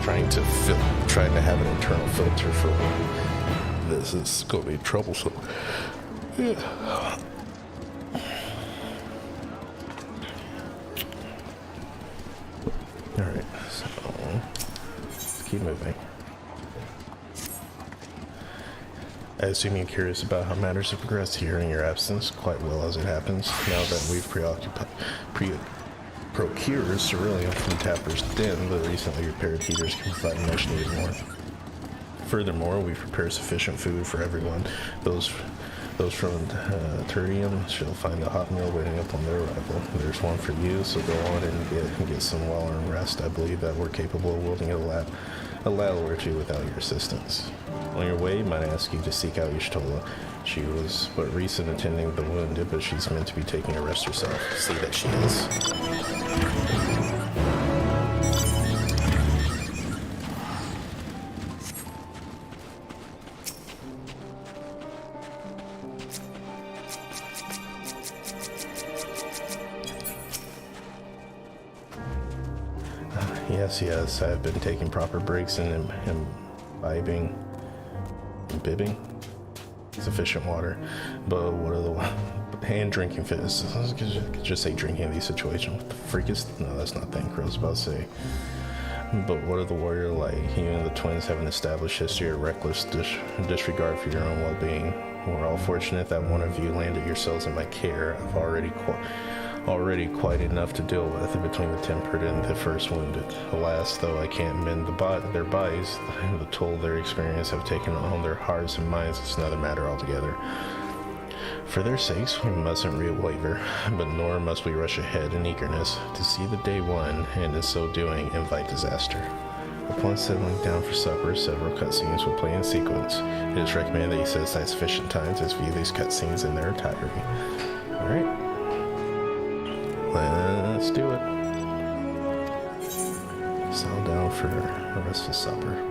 Trying to have an internal filter for this is going to be troublesome. Yeah. Alright, so let's keep moving. I assume you're curious about how matters have progressed here in your absence, quite well as it happens, now that we've procured cerulean from Tapper's Den. The recently repaired heaters can provide much needed warmth. Furthermore, we've prepared sufficient food for everyone. Those from Turium shall find a hot meal waiting up on their arrival. There's one for you, so go on and get some well-earned rest. I believe that we're capable of wielding a ladle or two without your assistance. On your way, you might ask you to seek out Ishtola. She was but recent attending the wounded, but she's meant to be taking a rest herself. See that she is. Yes, I've been taking proper breaks and imbibing sufficient water, but what are the hand drinking fitness? I could just say drinking in these situations. What the freak is? No, that's not the thing Crow's about to say. But what are the warrior like? You and the twins have an established history of reckless disregard for your own well-being. We're all fortunate that one of you landed yourselves in my care. I've already quite enough to deal with between the tempered and the first wounded. Alas, though I can't mend their bodies, the toll their experience have taken on their hearts and minds is another matter altogether. For their sakes, we mustn't waver, but nor must we rush ahead in eagerness to see the day one, and in so doing, invite disaster. Upon settling down for supper, several cutscenes will play in sequence. It is recommended that you set aside sufficient time to view these cutscenes in their entirety. Alright. Let's do it. Settle down for a restful supper.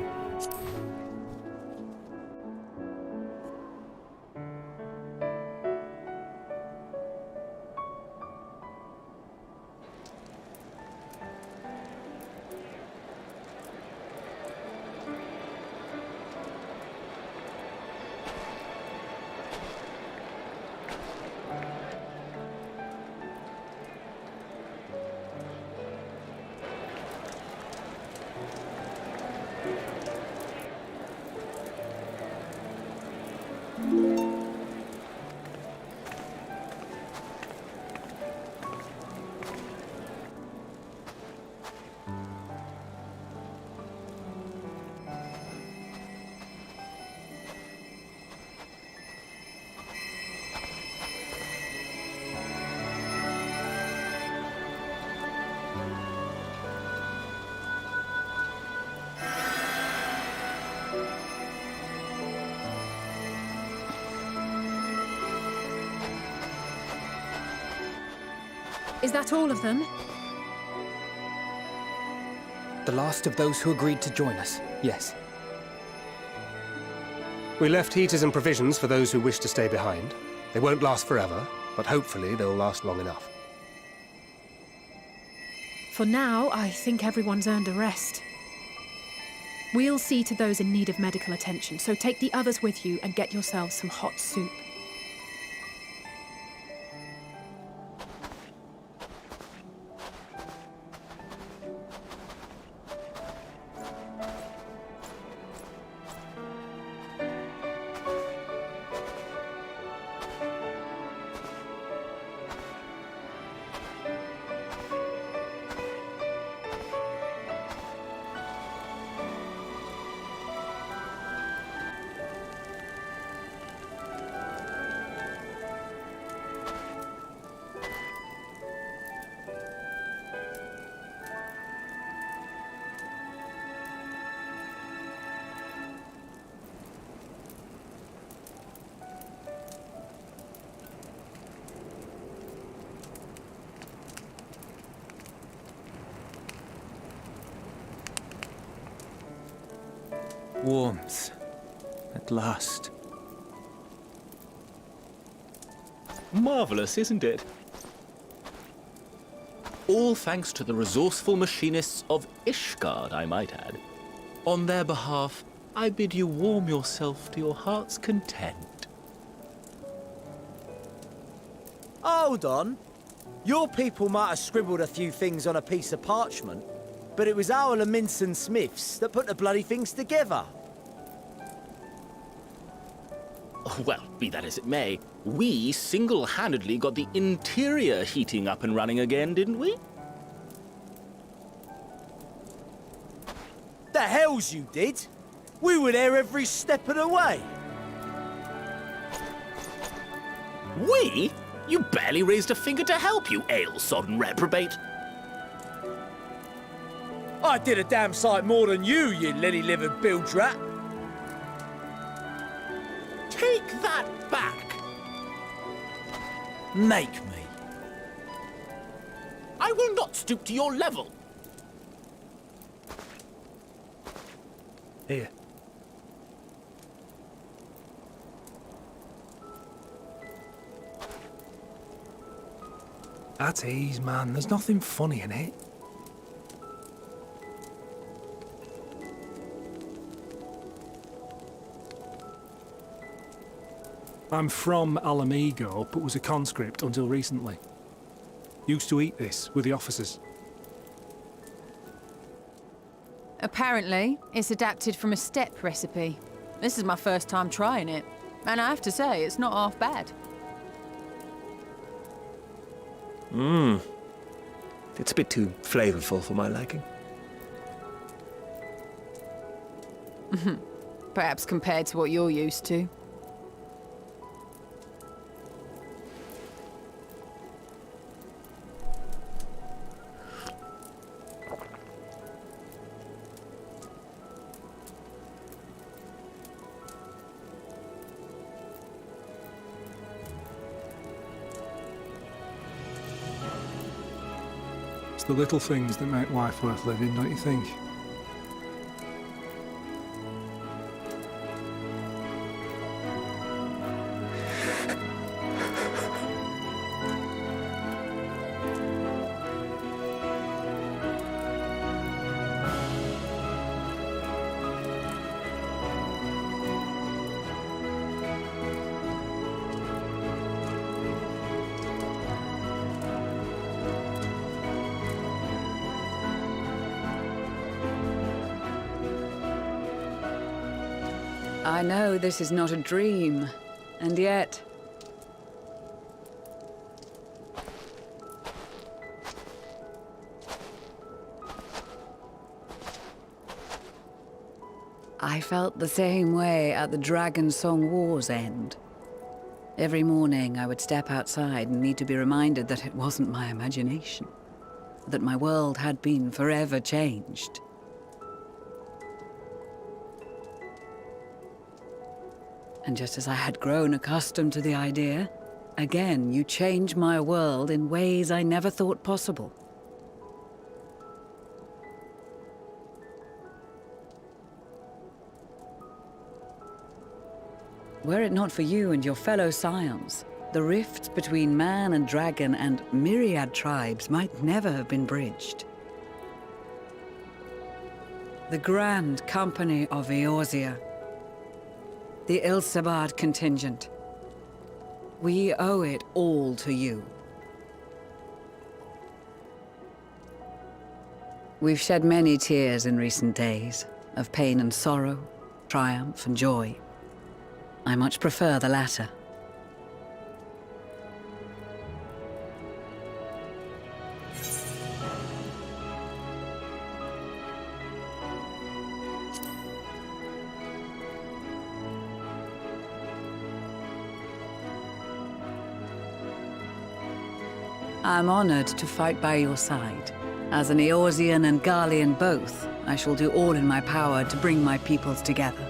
Is that all of them? The last of those who agreed to join us, yes. We left heaters and provisions for those who wish to stay behind. They won't last forever, but hopefully they'll last long enough. For now, I think everyone's earned a rest. We'll see to those in need of medical attention, so take the others with you and get yourselves some hot soup. Warmth. At last. Marvelous, isn't it? All thanks to the resourceful machinists of Ishgard, I might add. On their behalf, I bid you warm yourself to your heart's content. Hold on. Your people might have scribbled a few things on a piece of parchment, but it was our Minson Smiths that put the bloody things together. Well, be that as it may, we single-handedly got the interior heating up and running again, didn't we? The hells you did! We were there every step of the way. We? You barely raised a finger to help, you ale-sodden reprobate. I did a damn sight more than you lily-livered bilge rat. Take that back. Make me. I will not stoop to your level. Here. At ease, man. There's nothing funny in it. I'm from Alamigo, but was a conscript until recently. Used to eat this with the officers. Apparently, it's adapted from a steppe recipe. This is my first time trying it, and I have to say, it's not half bad. It's a bit too flavorful for my liking. Perhaps compared to what you're used to. It's the little things that make life worth living, don't you think? I know this is not a dream, and yet... I felt the same way at the Dragon Song War's end. Every morning I would step outside and need to be reminded that it wasn't my imagination, that my world had been forever changed. And just as I had grown accustomed to the idea, again you change my world in ways I never thought possible. Were it not for you and your fellow scions, the rifts between man and dragon and myriad tribes might never have been bridged. The Grand Company of Eorzea, the Ilsabard contingent. We owe it all to you. We've shed many tears in recent days, of pain and sorrow, triumph and joy. I much prefer the latter. I'm honored to fight by your side. As an Eorzean and Garlean both, I shall do all in my power to bring my peoples together.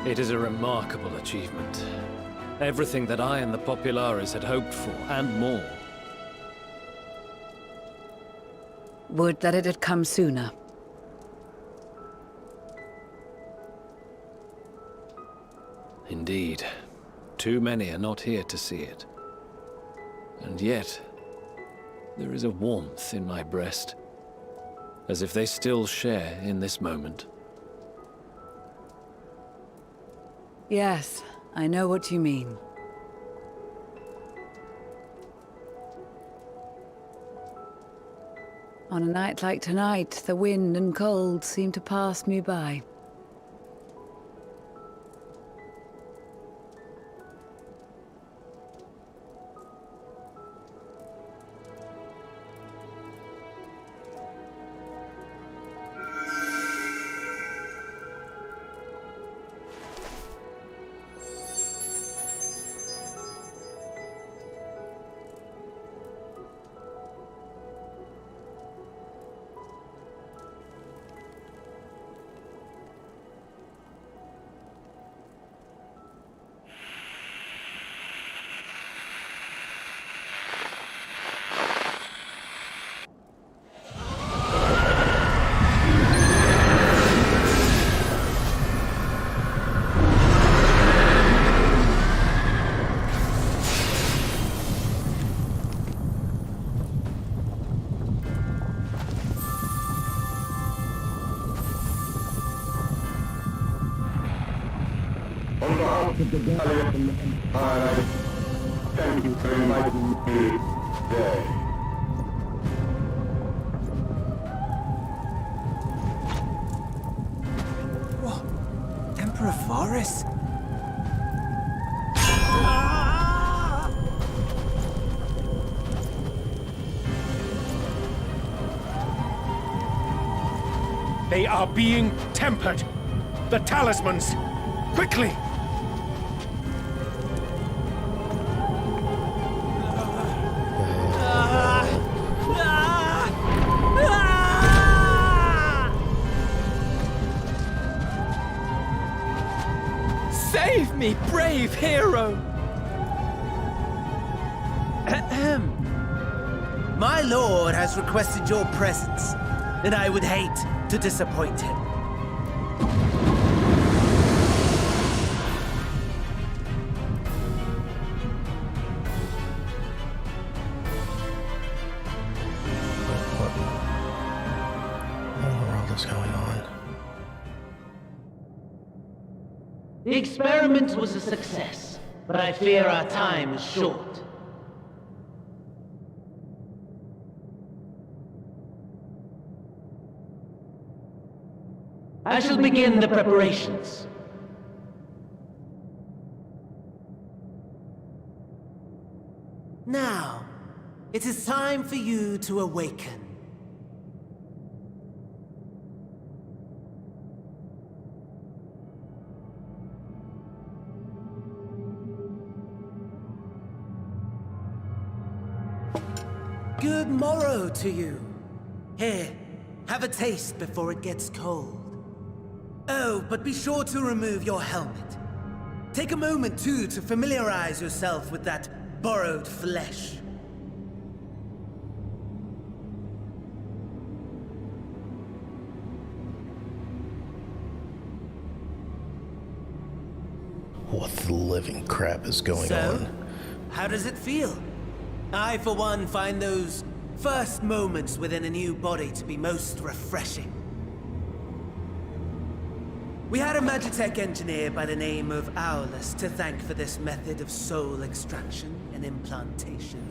It is a remarkable achievement. Everything that I and the Populares had hoped for, and more. Would that it had come sooner. Indeed. Too many are not here to see it. And yet, there is a warmth in my breast, as if they still share in this moment. Yes, I know what you mean. On a night like tonight, the wind and cold seem to pass me by. of the Valley of the Empire, thank you for inviting me today. What? Emperor Varus? They are being tempered. The talismans! Quickly! Save me, brave hero! Ahem. My lord has requested your presence, and I would hate to disappoint him. What in the world is going on? The experiment was a success, but I fear our time is short. I shall begin the preparations. Now, it is time for you to awaken. Good morrow to you. Here, have a taste before it gets cold. Oh, but be sure to remove your helmet. Take a moment, too, to familiarize yourself with that borrowed flesh. What the living crap is going on? How does it feel? I, for one, find those first moments within a new body to be most refreshing. We had a Magitech engineer by the name of Aulus to thank for this method of soul extraction and implantation.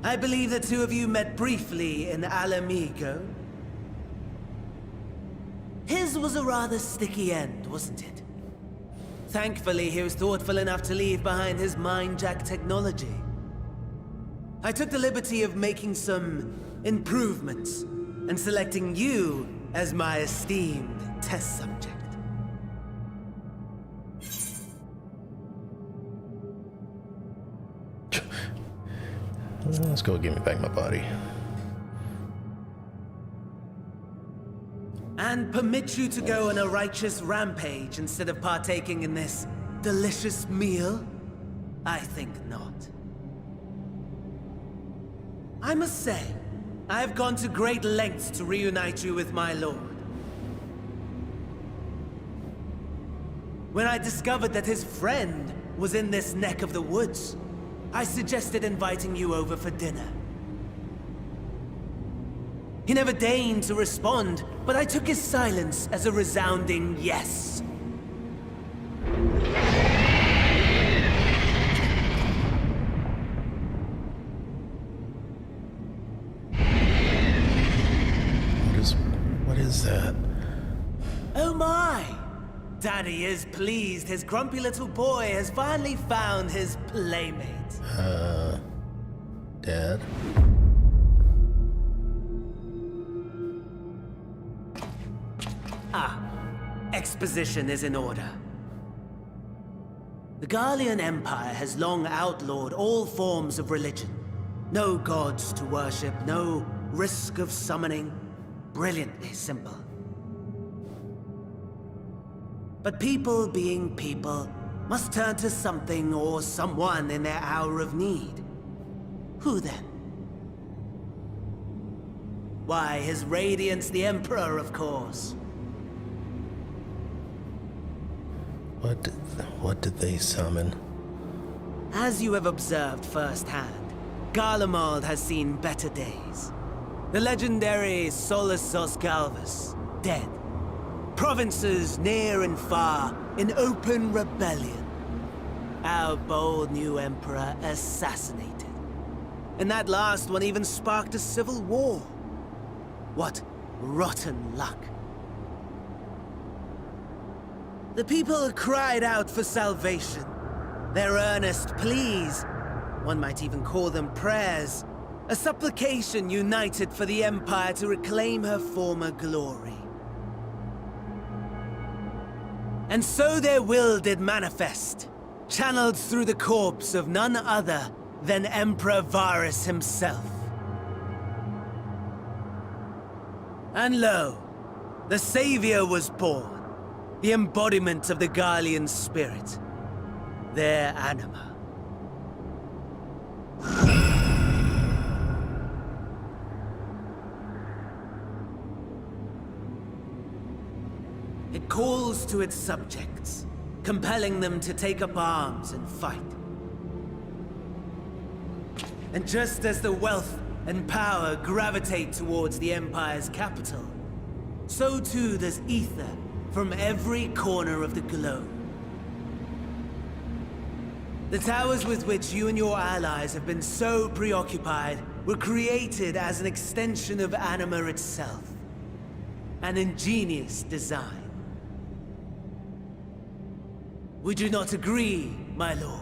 I believe the two of you met briefly in Alamigo. His was a rather sticky end, wasn't it? Thankfully, he was thoughtful enough to leave behind his mind-jack technology. I took the liberty of making some improvements and selecting you as my esteemed test subject. Let's go give me back my body. And permit you to go on a righteous rampage instead of partaking in this delicious meal? I think not. I must say, I have gone to great lengths to reunite you with my lord. When I discovered that his friend was in this neck of the woods, I suggested inviting you over for dinner. He never deigned to respond, but I took his silence as a resounding yes. What is that? Oh my! Daddy is pleased his grumpy little boy has finally found his playmate. Dad? Exposition is in order. The Garlean Empire has long outlawed all forms of religion. No gods to worship, no risk of summoning. Brilliantly simple. But people being people must turn to something or someone in their hour of need. Who then? Why, His Radiance the Emperor, of course. What did they summon? As you have observed firsthand, Garlemald has seen better days. The legendary Solus Galvus, dead. Provinces near and far in open rebellion. Our bold new emperor assassinated. And that last one even sparked a civil war. What rotten luck. The people cried out for salvation. Their earnest pleas, one might even call them prayers, a supplication united for the Empire to reclaim her former glory. And so their will did manifest, channeled through the corpse of none other than Emperor Varus himself. And lo, the Savior was born. The embodiment of the Garlean spirit. Their anima. It calls to its subjects, compelling them to take up arms and fight. And just as the wealth and power gravitate towards the Empire's capital, so too does ether from every corner of the globe. The towers with which you and your allies have been so preoccupied were created as an extension of Anima itself. An ingenious design. Would you not agree, my lord?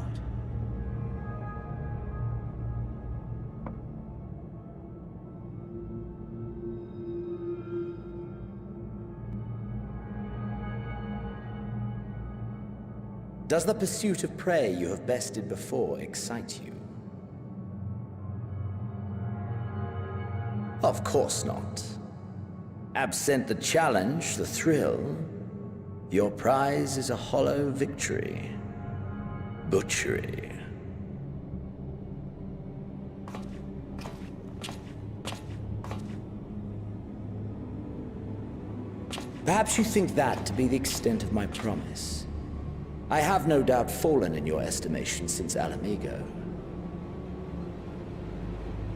Does the pursuit of prey you have bested before excite you? Of course not. Absent the challenge, the thrill, your prize is a hollow victory. Butchery. Perhaps you think that to be the extent of my promise. I have no doubt fallen in your estimation since Alamigo.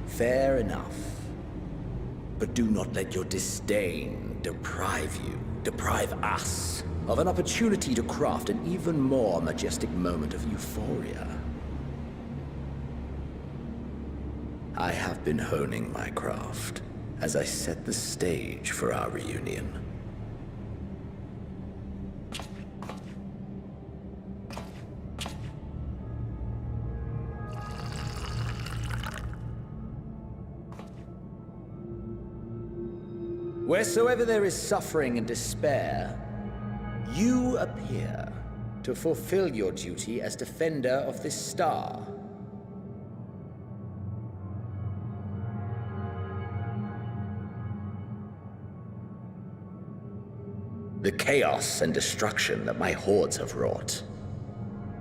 Fair enough. But do not let your disdain deprive us, of an opportunity to craft an even more majestic moment of euphoria. I have been honing my craft as I set the stage for our reunion. Wheresoever there is suffering and despair, you appear to fulfill your duty as defender of this star. The chaos and destruction that my hordes have wrought,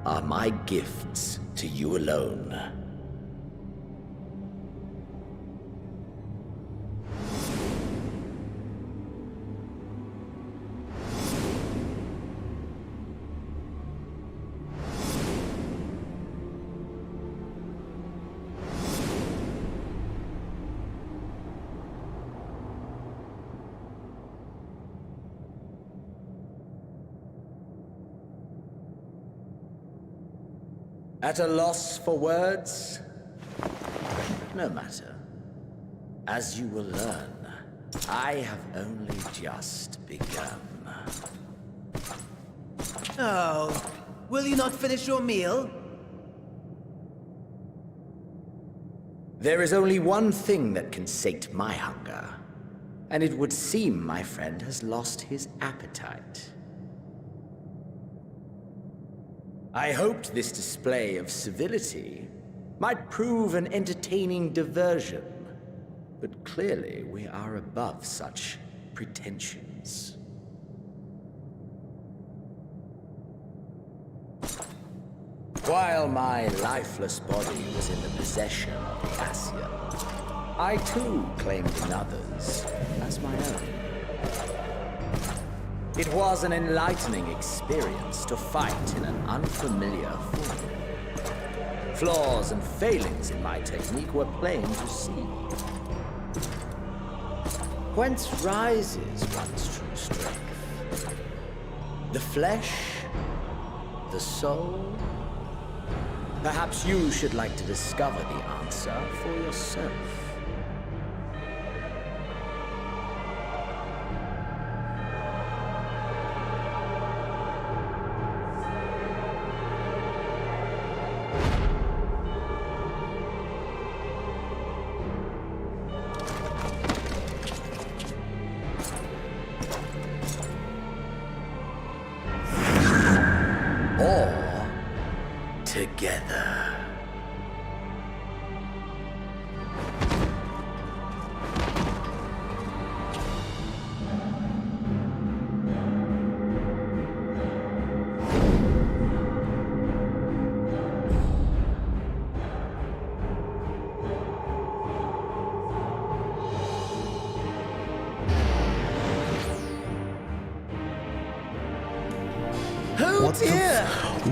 are my gifts to you alone. At a loss for words? No matter. As you will learn, I have only just begun. Oh, will you not finish your meal? There is only one thing that can sate my hunger, and it would seem my friend has lost his appetite. I hoped this display of civility might prove an entertaining diversion, but clearly we are above such pretensions. While my lifeless body was in the possession of the Ascian, I too claimed another's as my own. It was an enlightening experience to fight in an unfamiliar form. Flaws and failings in my technique were plain to see. Whence rises one's true strength? The flesh? The soul? Perhaps you should like to discover the answer for yourself. Together. Oh dear!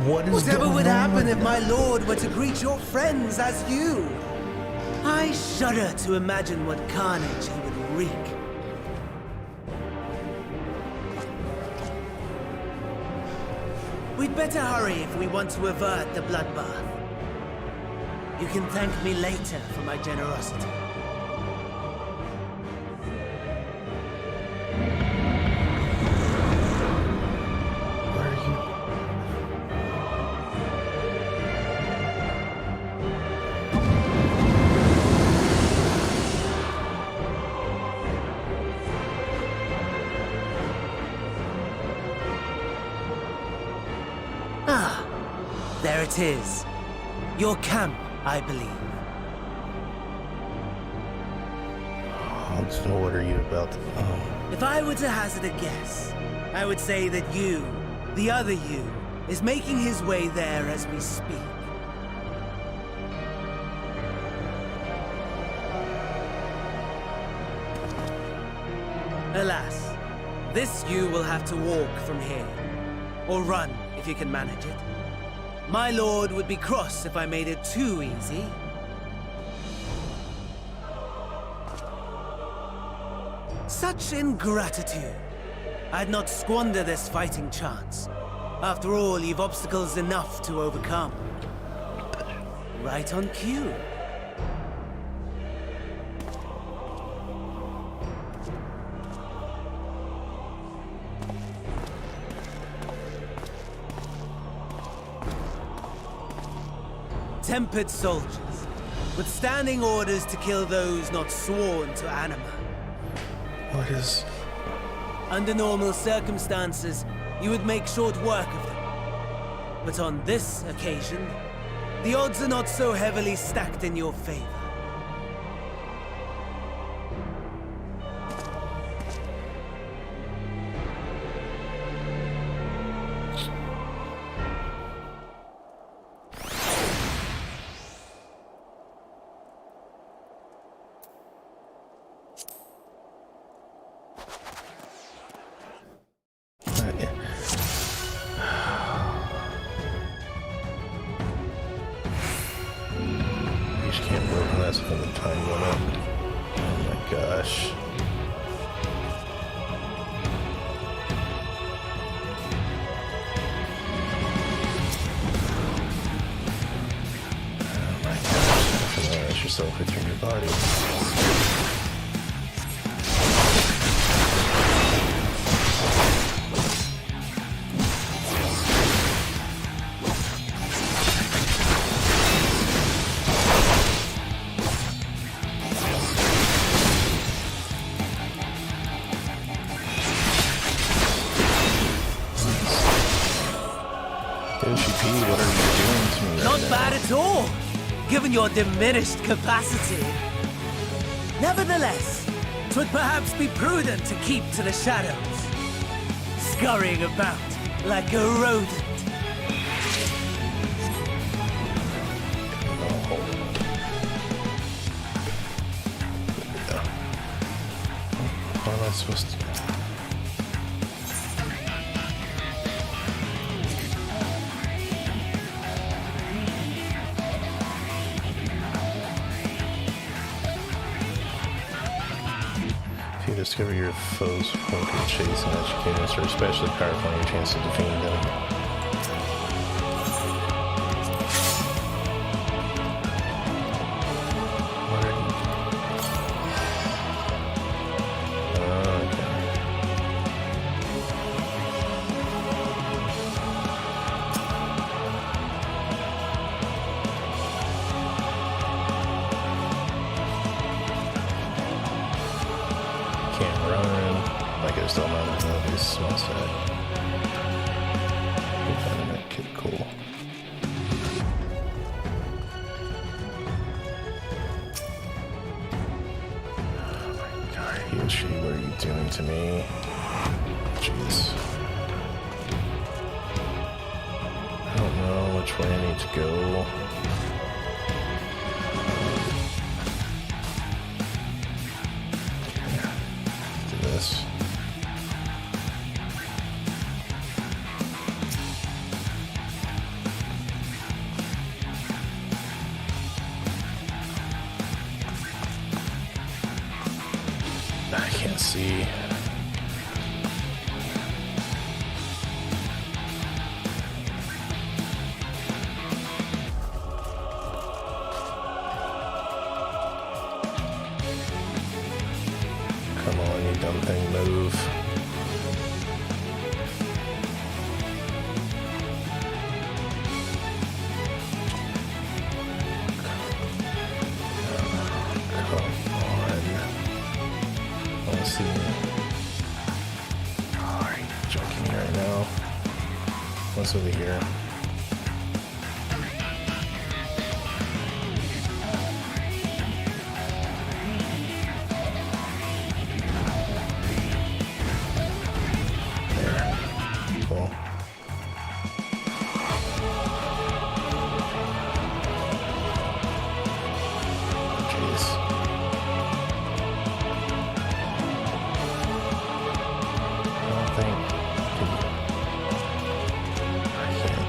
Whatever would happen if my lord were to greet your friends as you? I shudder to imagine what carnage he would wreak. We'd better hurry if we want to avert the bloodbath. You can thank me later for my generosity. There it is. Your camp, I believe. So what are you about to... If I were to hazard a guess, I would say that you, the other you, is making his way there as we speak. Alas, this you will have to walk from here. Or run, if you can manage it. My lord would be cross if I made it too easy. Such ingratitude. I'd not squander this fighting chance. After all, you've obstacles enough to overcome. Right on cue. Tempered soldiers, withstanding orders to kill those not sworn to anima. What is... Under normal circumstances, you would make short work of them. But on this occasion, the odds are not so heavily stacked in your favor. time limit. Oh my gosh. Familiarize yourself with your new body. What are you doing to me Not right bad at all, given your diminished capacity. Nevertheless, 'twould perhaps be prudent to keep to the shadows, scurrying about like a rodent. What am I supposed to do? Discover your foes when you chase and educators are especially powerful in your chance of defeating them. What are you? Okay. Can't run. Like it's still not another these small set. Dynamite kit, cool. Oh my god, Yoshi, what are you doing to me? Jeez. I don't know which way I need to go. This. I can't see. Come on, you dumb thing, move. Come on. Let's see. Oh, are you joking me right now? What's over here? Cool. Jeez. I don't think. I can't.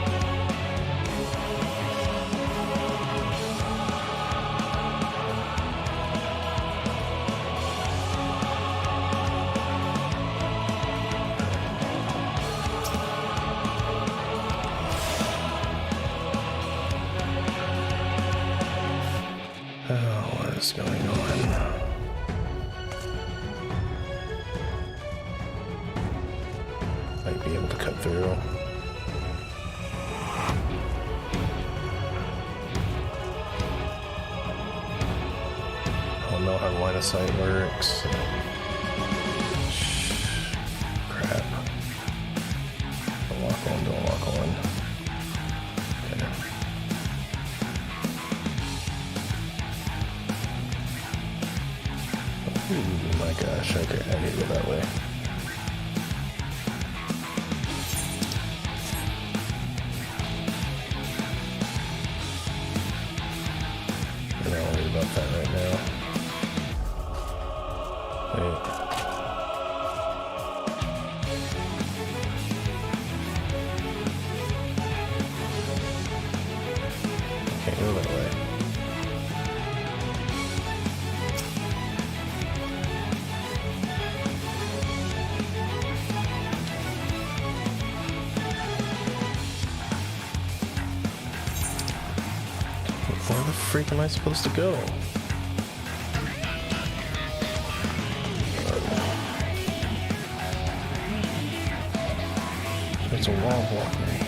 Oh, what is going on? Might be able to cut through. I don't know how line of sight works. Crap. Don't walk on, don't walk on. Okay. Oh my gosh, okay, I need to go that way. I'm not worried about that right now. Wait. Can't go that way. freak am I supposed to go? There's a wall blocking me.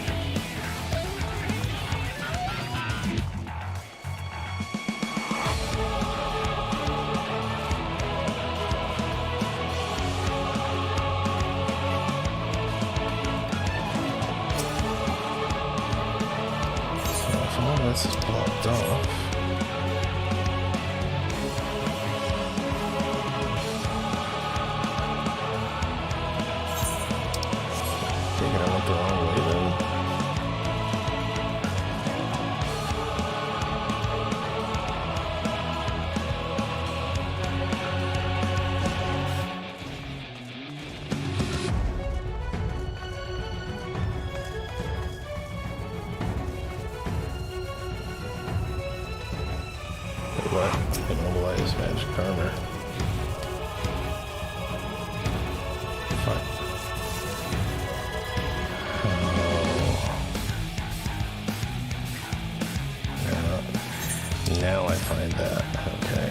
This is blocked off. Thinking I went the wrong way then. What? Immobilize magic armor. Fuck. Oh. Now I find that. Okay.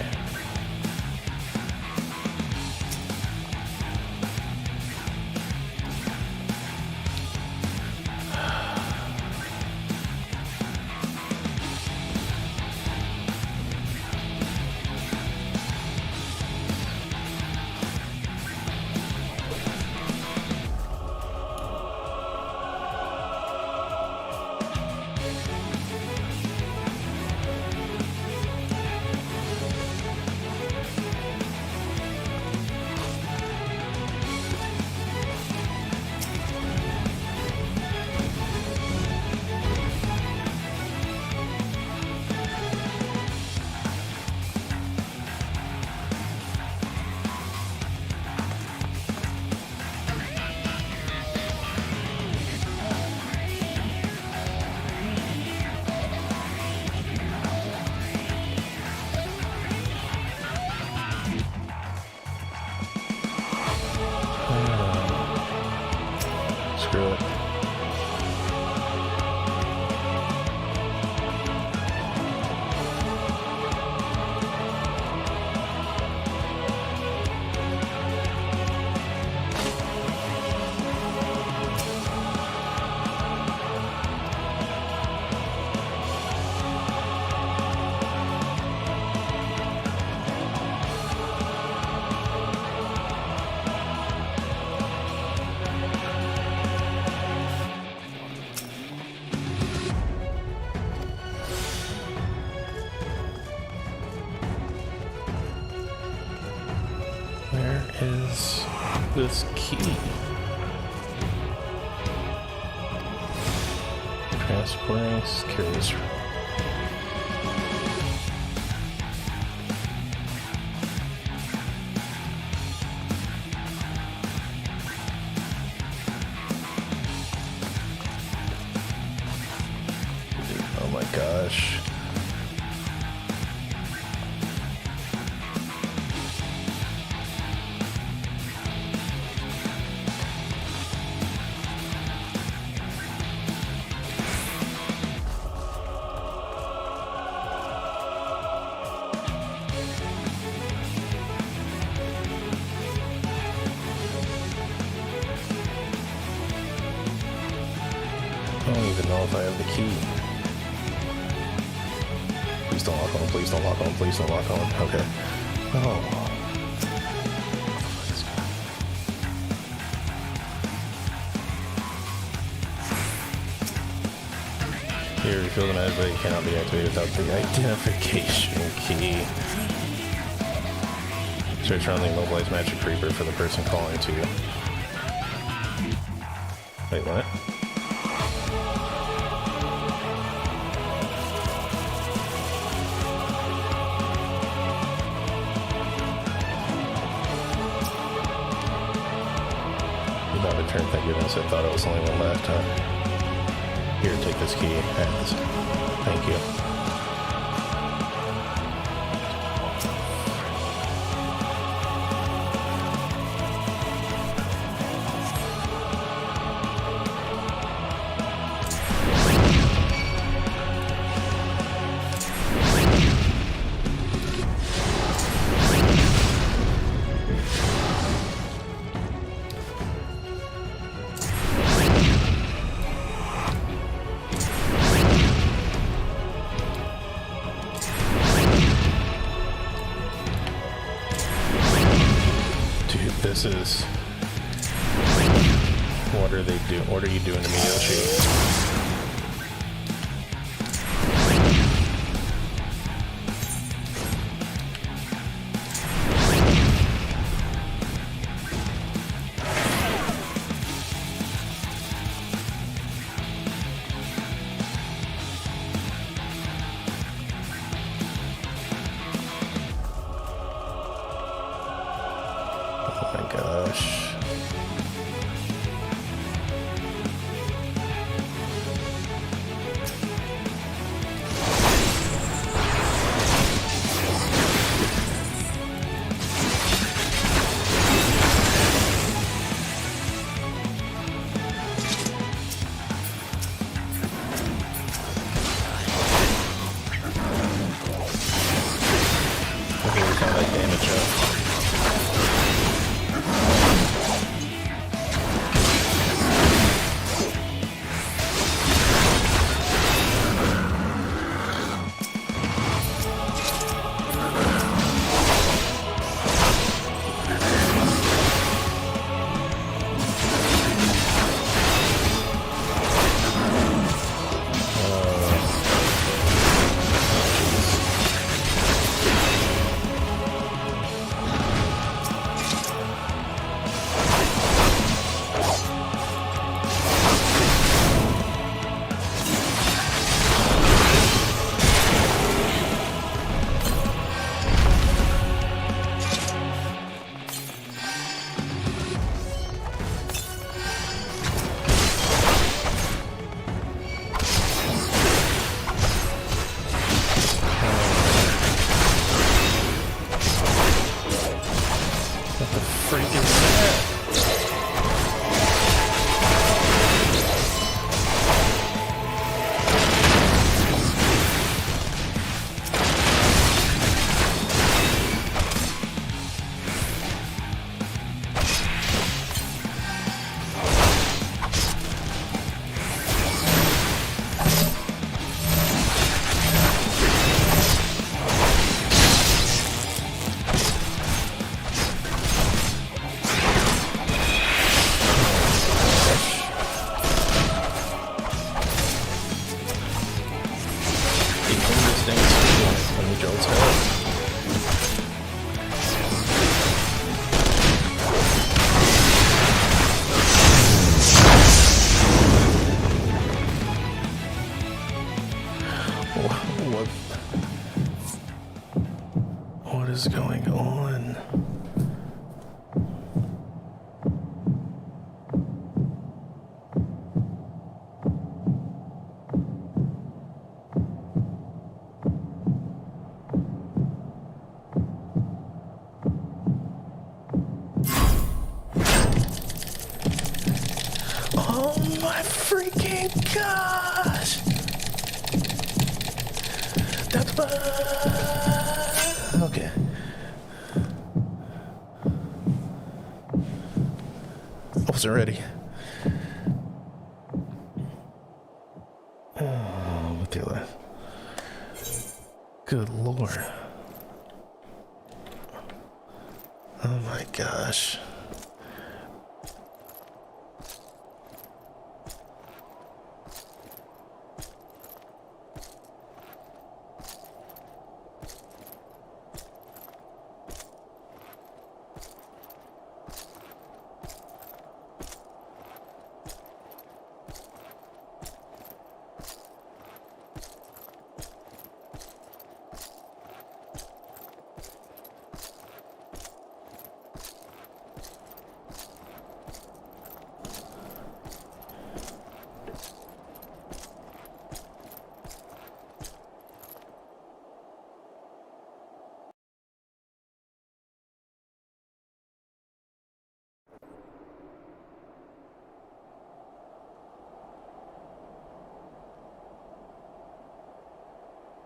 Screw it. Where is this key? Transporting securities. Oh my gosh. I don't even know if I have the key. Please don't lock on, please don't lock on, please don't lock on. Okay. Oh. Here, refill the magic, but it cannot be activated without the identification key. Search around the immobilized magic creeper for the person calling to you. Wait, what? About to turn, thank goodness. I thought it was only one left, huh? Here, take this key. Thank you. This is... What are they doing? What are you doing to me, Yoshi? What is going on? Oh my freaking gosh! That's okay. I wasn't ready. Oh, look at that. Good lord. Oh my gosh.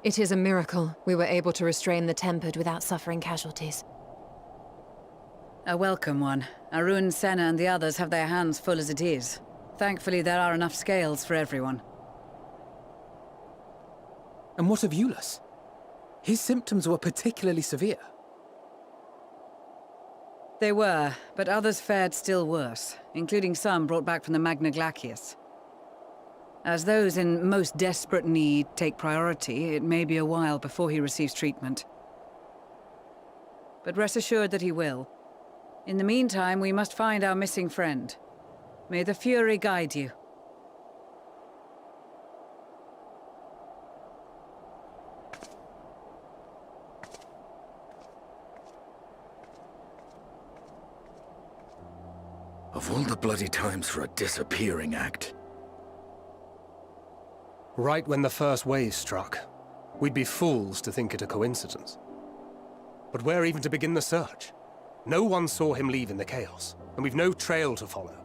It is a miracle we were able to restrain the Tempered without suffering casualties. A welcome one. Arun, Senna, and the others have their hands full as it is. Thankfully, there are enough scales for everyone. And what of Euless? His symptoms were particularly severe. They were, but others fared still worse, including some brought back from the Magna Glacius. As those in most desperate need take priority, it may be a while before he receives treatment. But rest assured that he will. In the meantime, we must find our missing friend. May the Fury guide you. Of all the bloody times for a disappearing act. Right when the first wave struck, we'd be fools to think it a coincidence. But where even to begin the search? No one saw him leave in the chaos, and we've no trail to follow.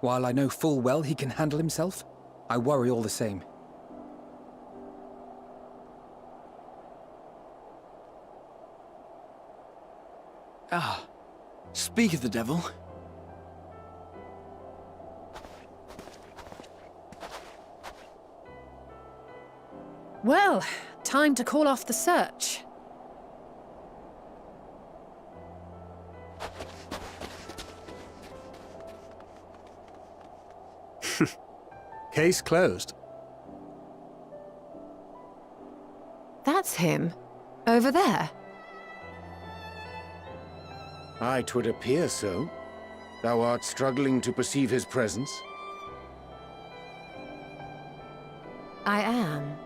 While I know full well he can handle himself, I worry all the same. Ah, speak of the devil. Well, time to call off the search. Case closed. That's him. Over there. Aye, 'twould appear so. Thou art struggling to perceive his presence? I am.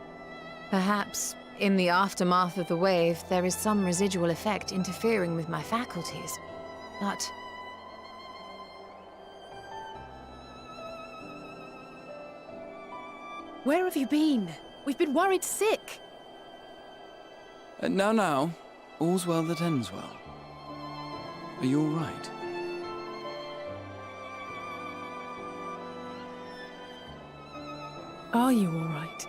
Perhaps, in the aftermath of the wave, there is some residual effect interfering with my faculties. But... Where have you been? We've been worried sick. Now, all's well that ends well. Are you all right? Are you all right?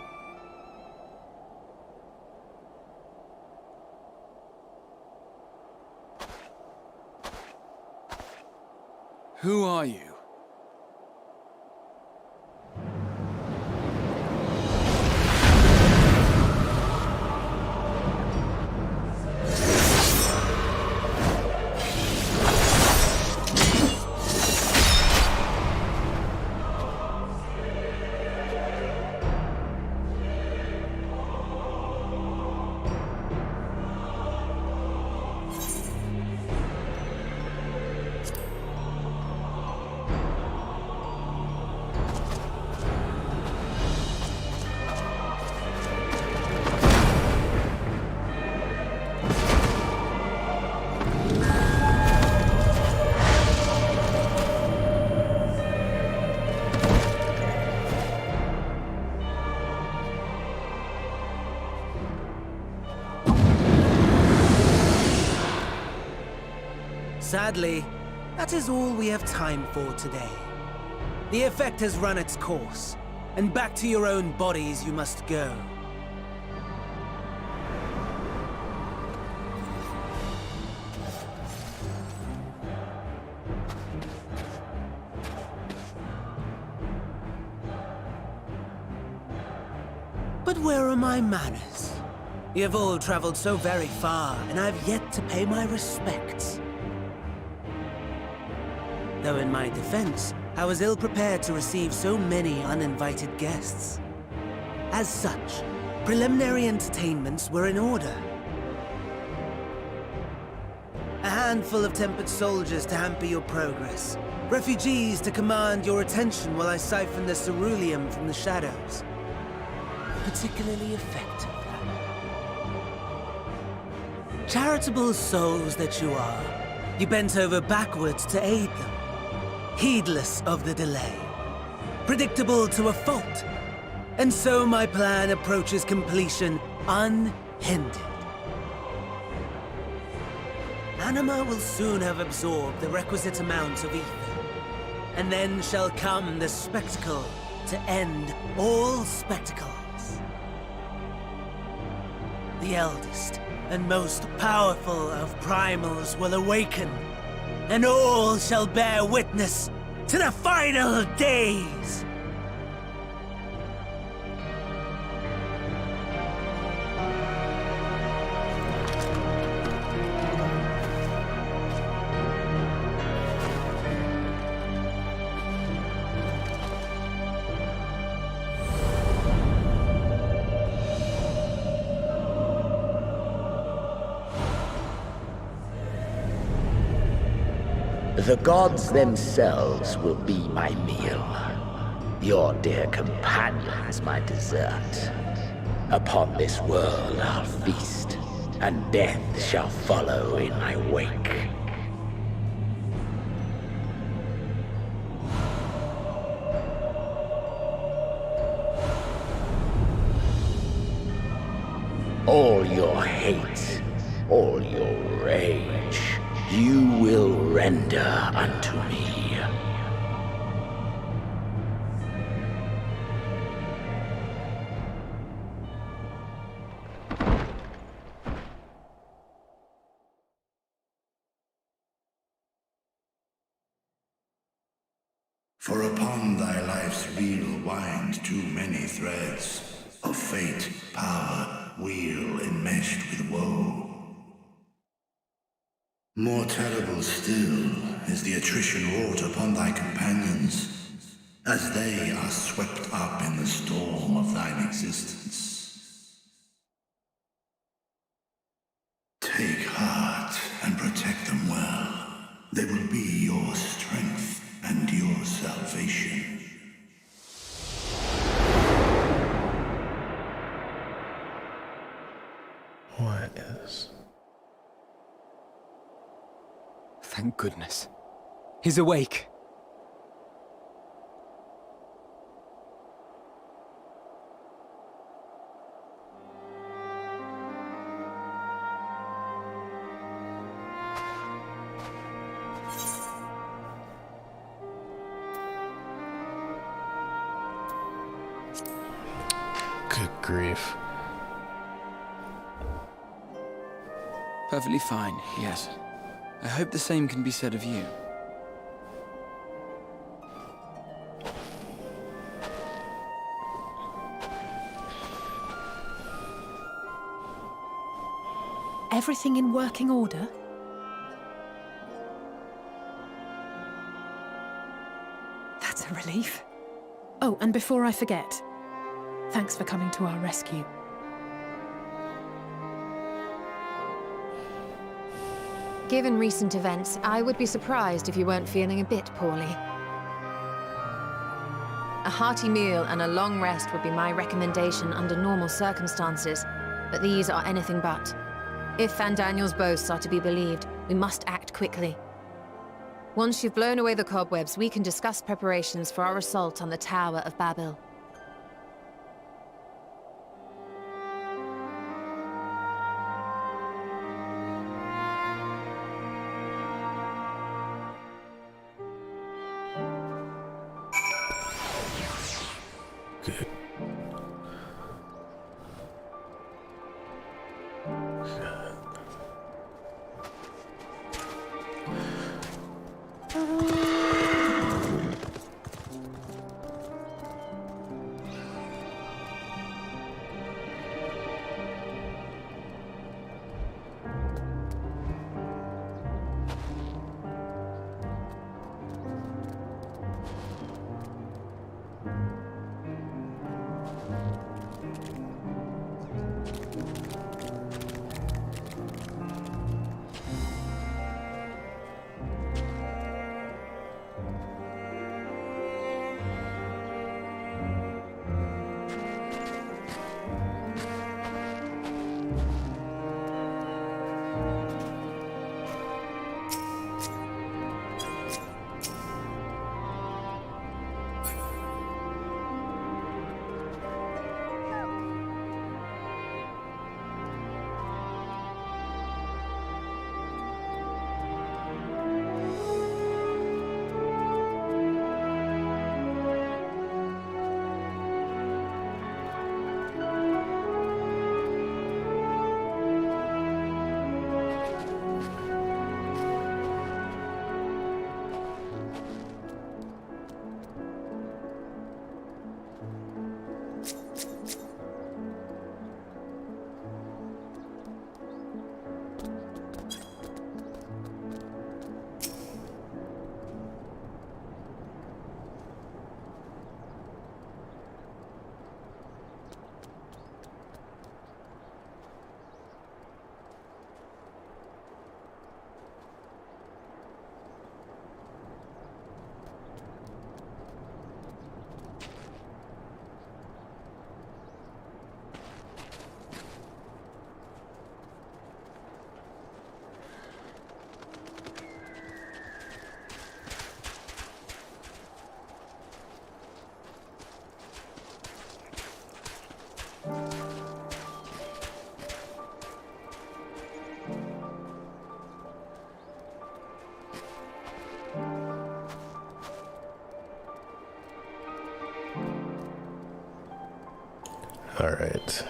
Who are you? Sadly, that is all we have time for today. The effect has run its course, and back to your own bodies you must go. But where are my manners? You have all traveled so very far, and I've yet to pay my respects. Though in my defense, I was ill-prepared to receive so many uninvited guests. As such, preliminary entertainments were in order. A handful of tempered soldiers to hamper your progress. Refugees to command your attention while I siphon the ceruleum from the shadows. Particularly effective. Charitable souls that you are, you bent over backwards to aid them. Heedless of the delay, predictable to a fault, and so my plan approaches completion unhindered. Anima will soon have absorbed the requisite amount of ether, and then shall come the spectacle to end all spectacles. The eldest and most powerful of primals will awaken, and all shall bear witness to the final days! The gods themselves will be my meal. Your dear companions my dessert. Upon this world I'll feast, and death shall follow in my wake. All your hate, all your rage, you will render unto me. For upon thy life's reel wind too many threads of fate, power, weal enmeshed with woe. More terrible still is the attrition wrought upon thy companions, as they are swept up in the storm of thine existence. Take heart and protect them well. They will be your strength and your salvation. What is... Thank goodness. He's awake. Good grief. Perfectly fine, yes. I hope the same can be said of you. Everything in working order? That's a relief. Oh, and before I forget, thanks for coming to our rescue. Given recent events, I would be surprised if you weren't feeling a bit poorly. A hearty meal and a long rest would be my recommendation under normal circumstances, but these are anything but. If Van Daniel's boasts are to be believed, we must act quickly. Once you've blown away the cobwebs, we can discuss preparations for our assault on the Tower of Babel. Good. All right.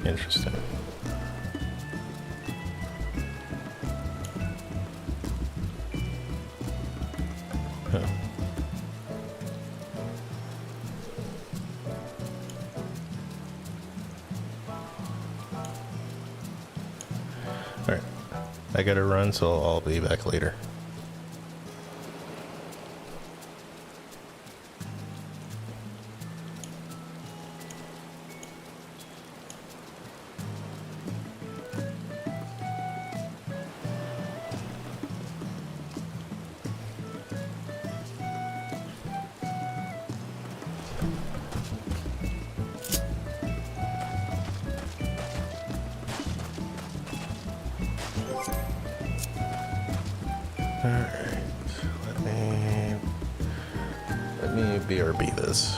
Interesting. Huh. All right. I gotta run, so I'll be back later. Alright, let me BRB this.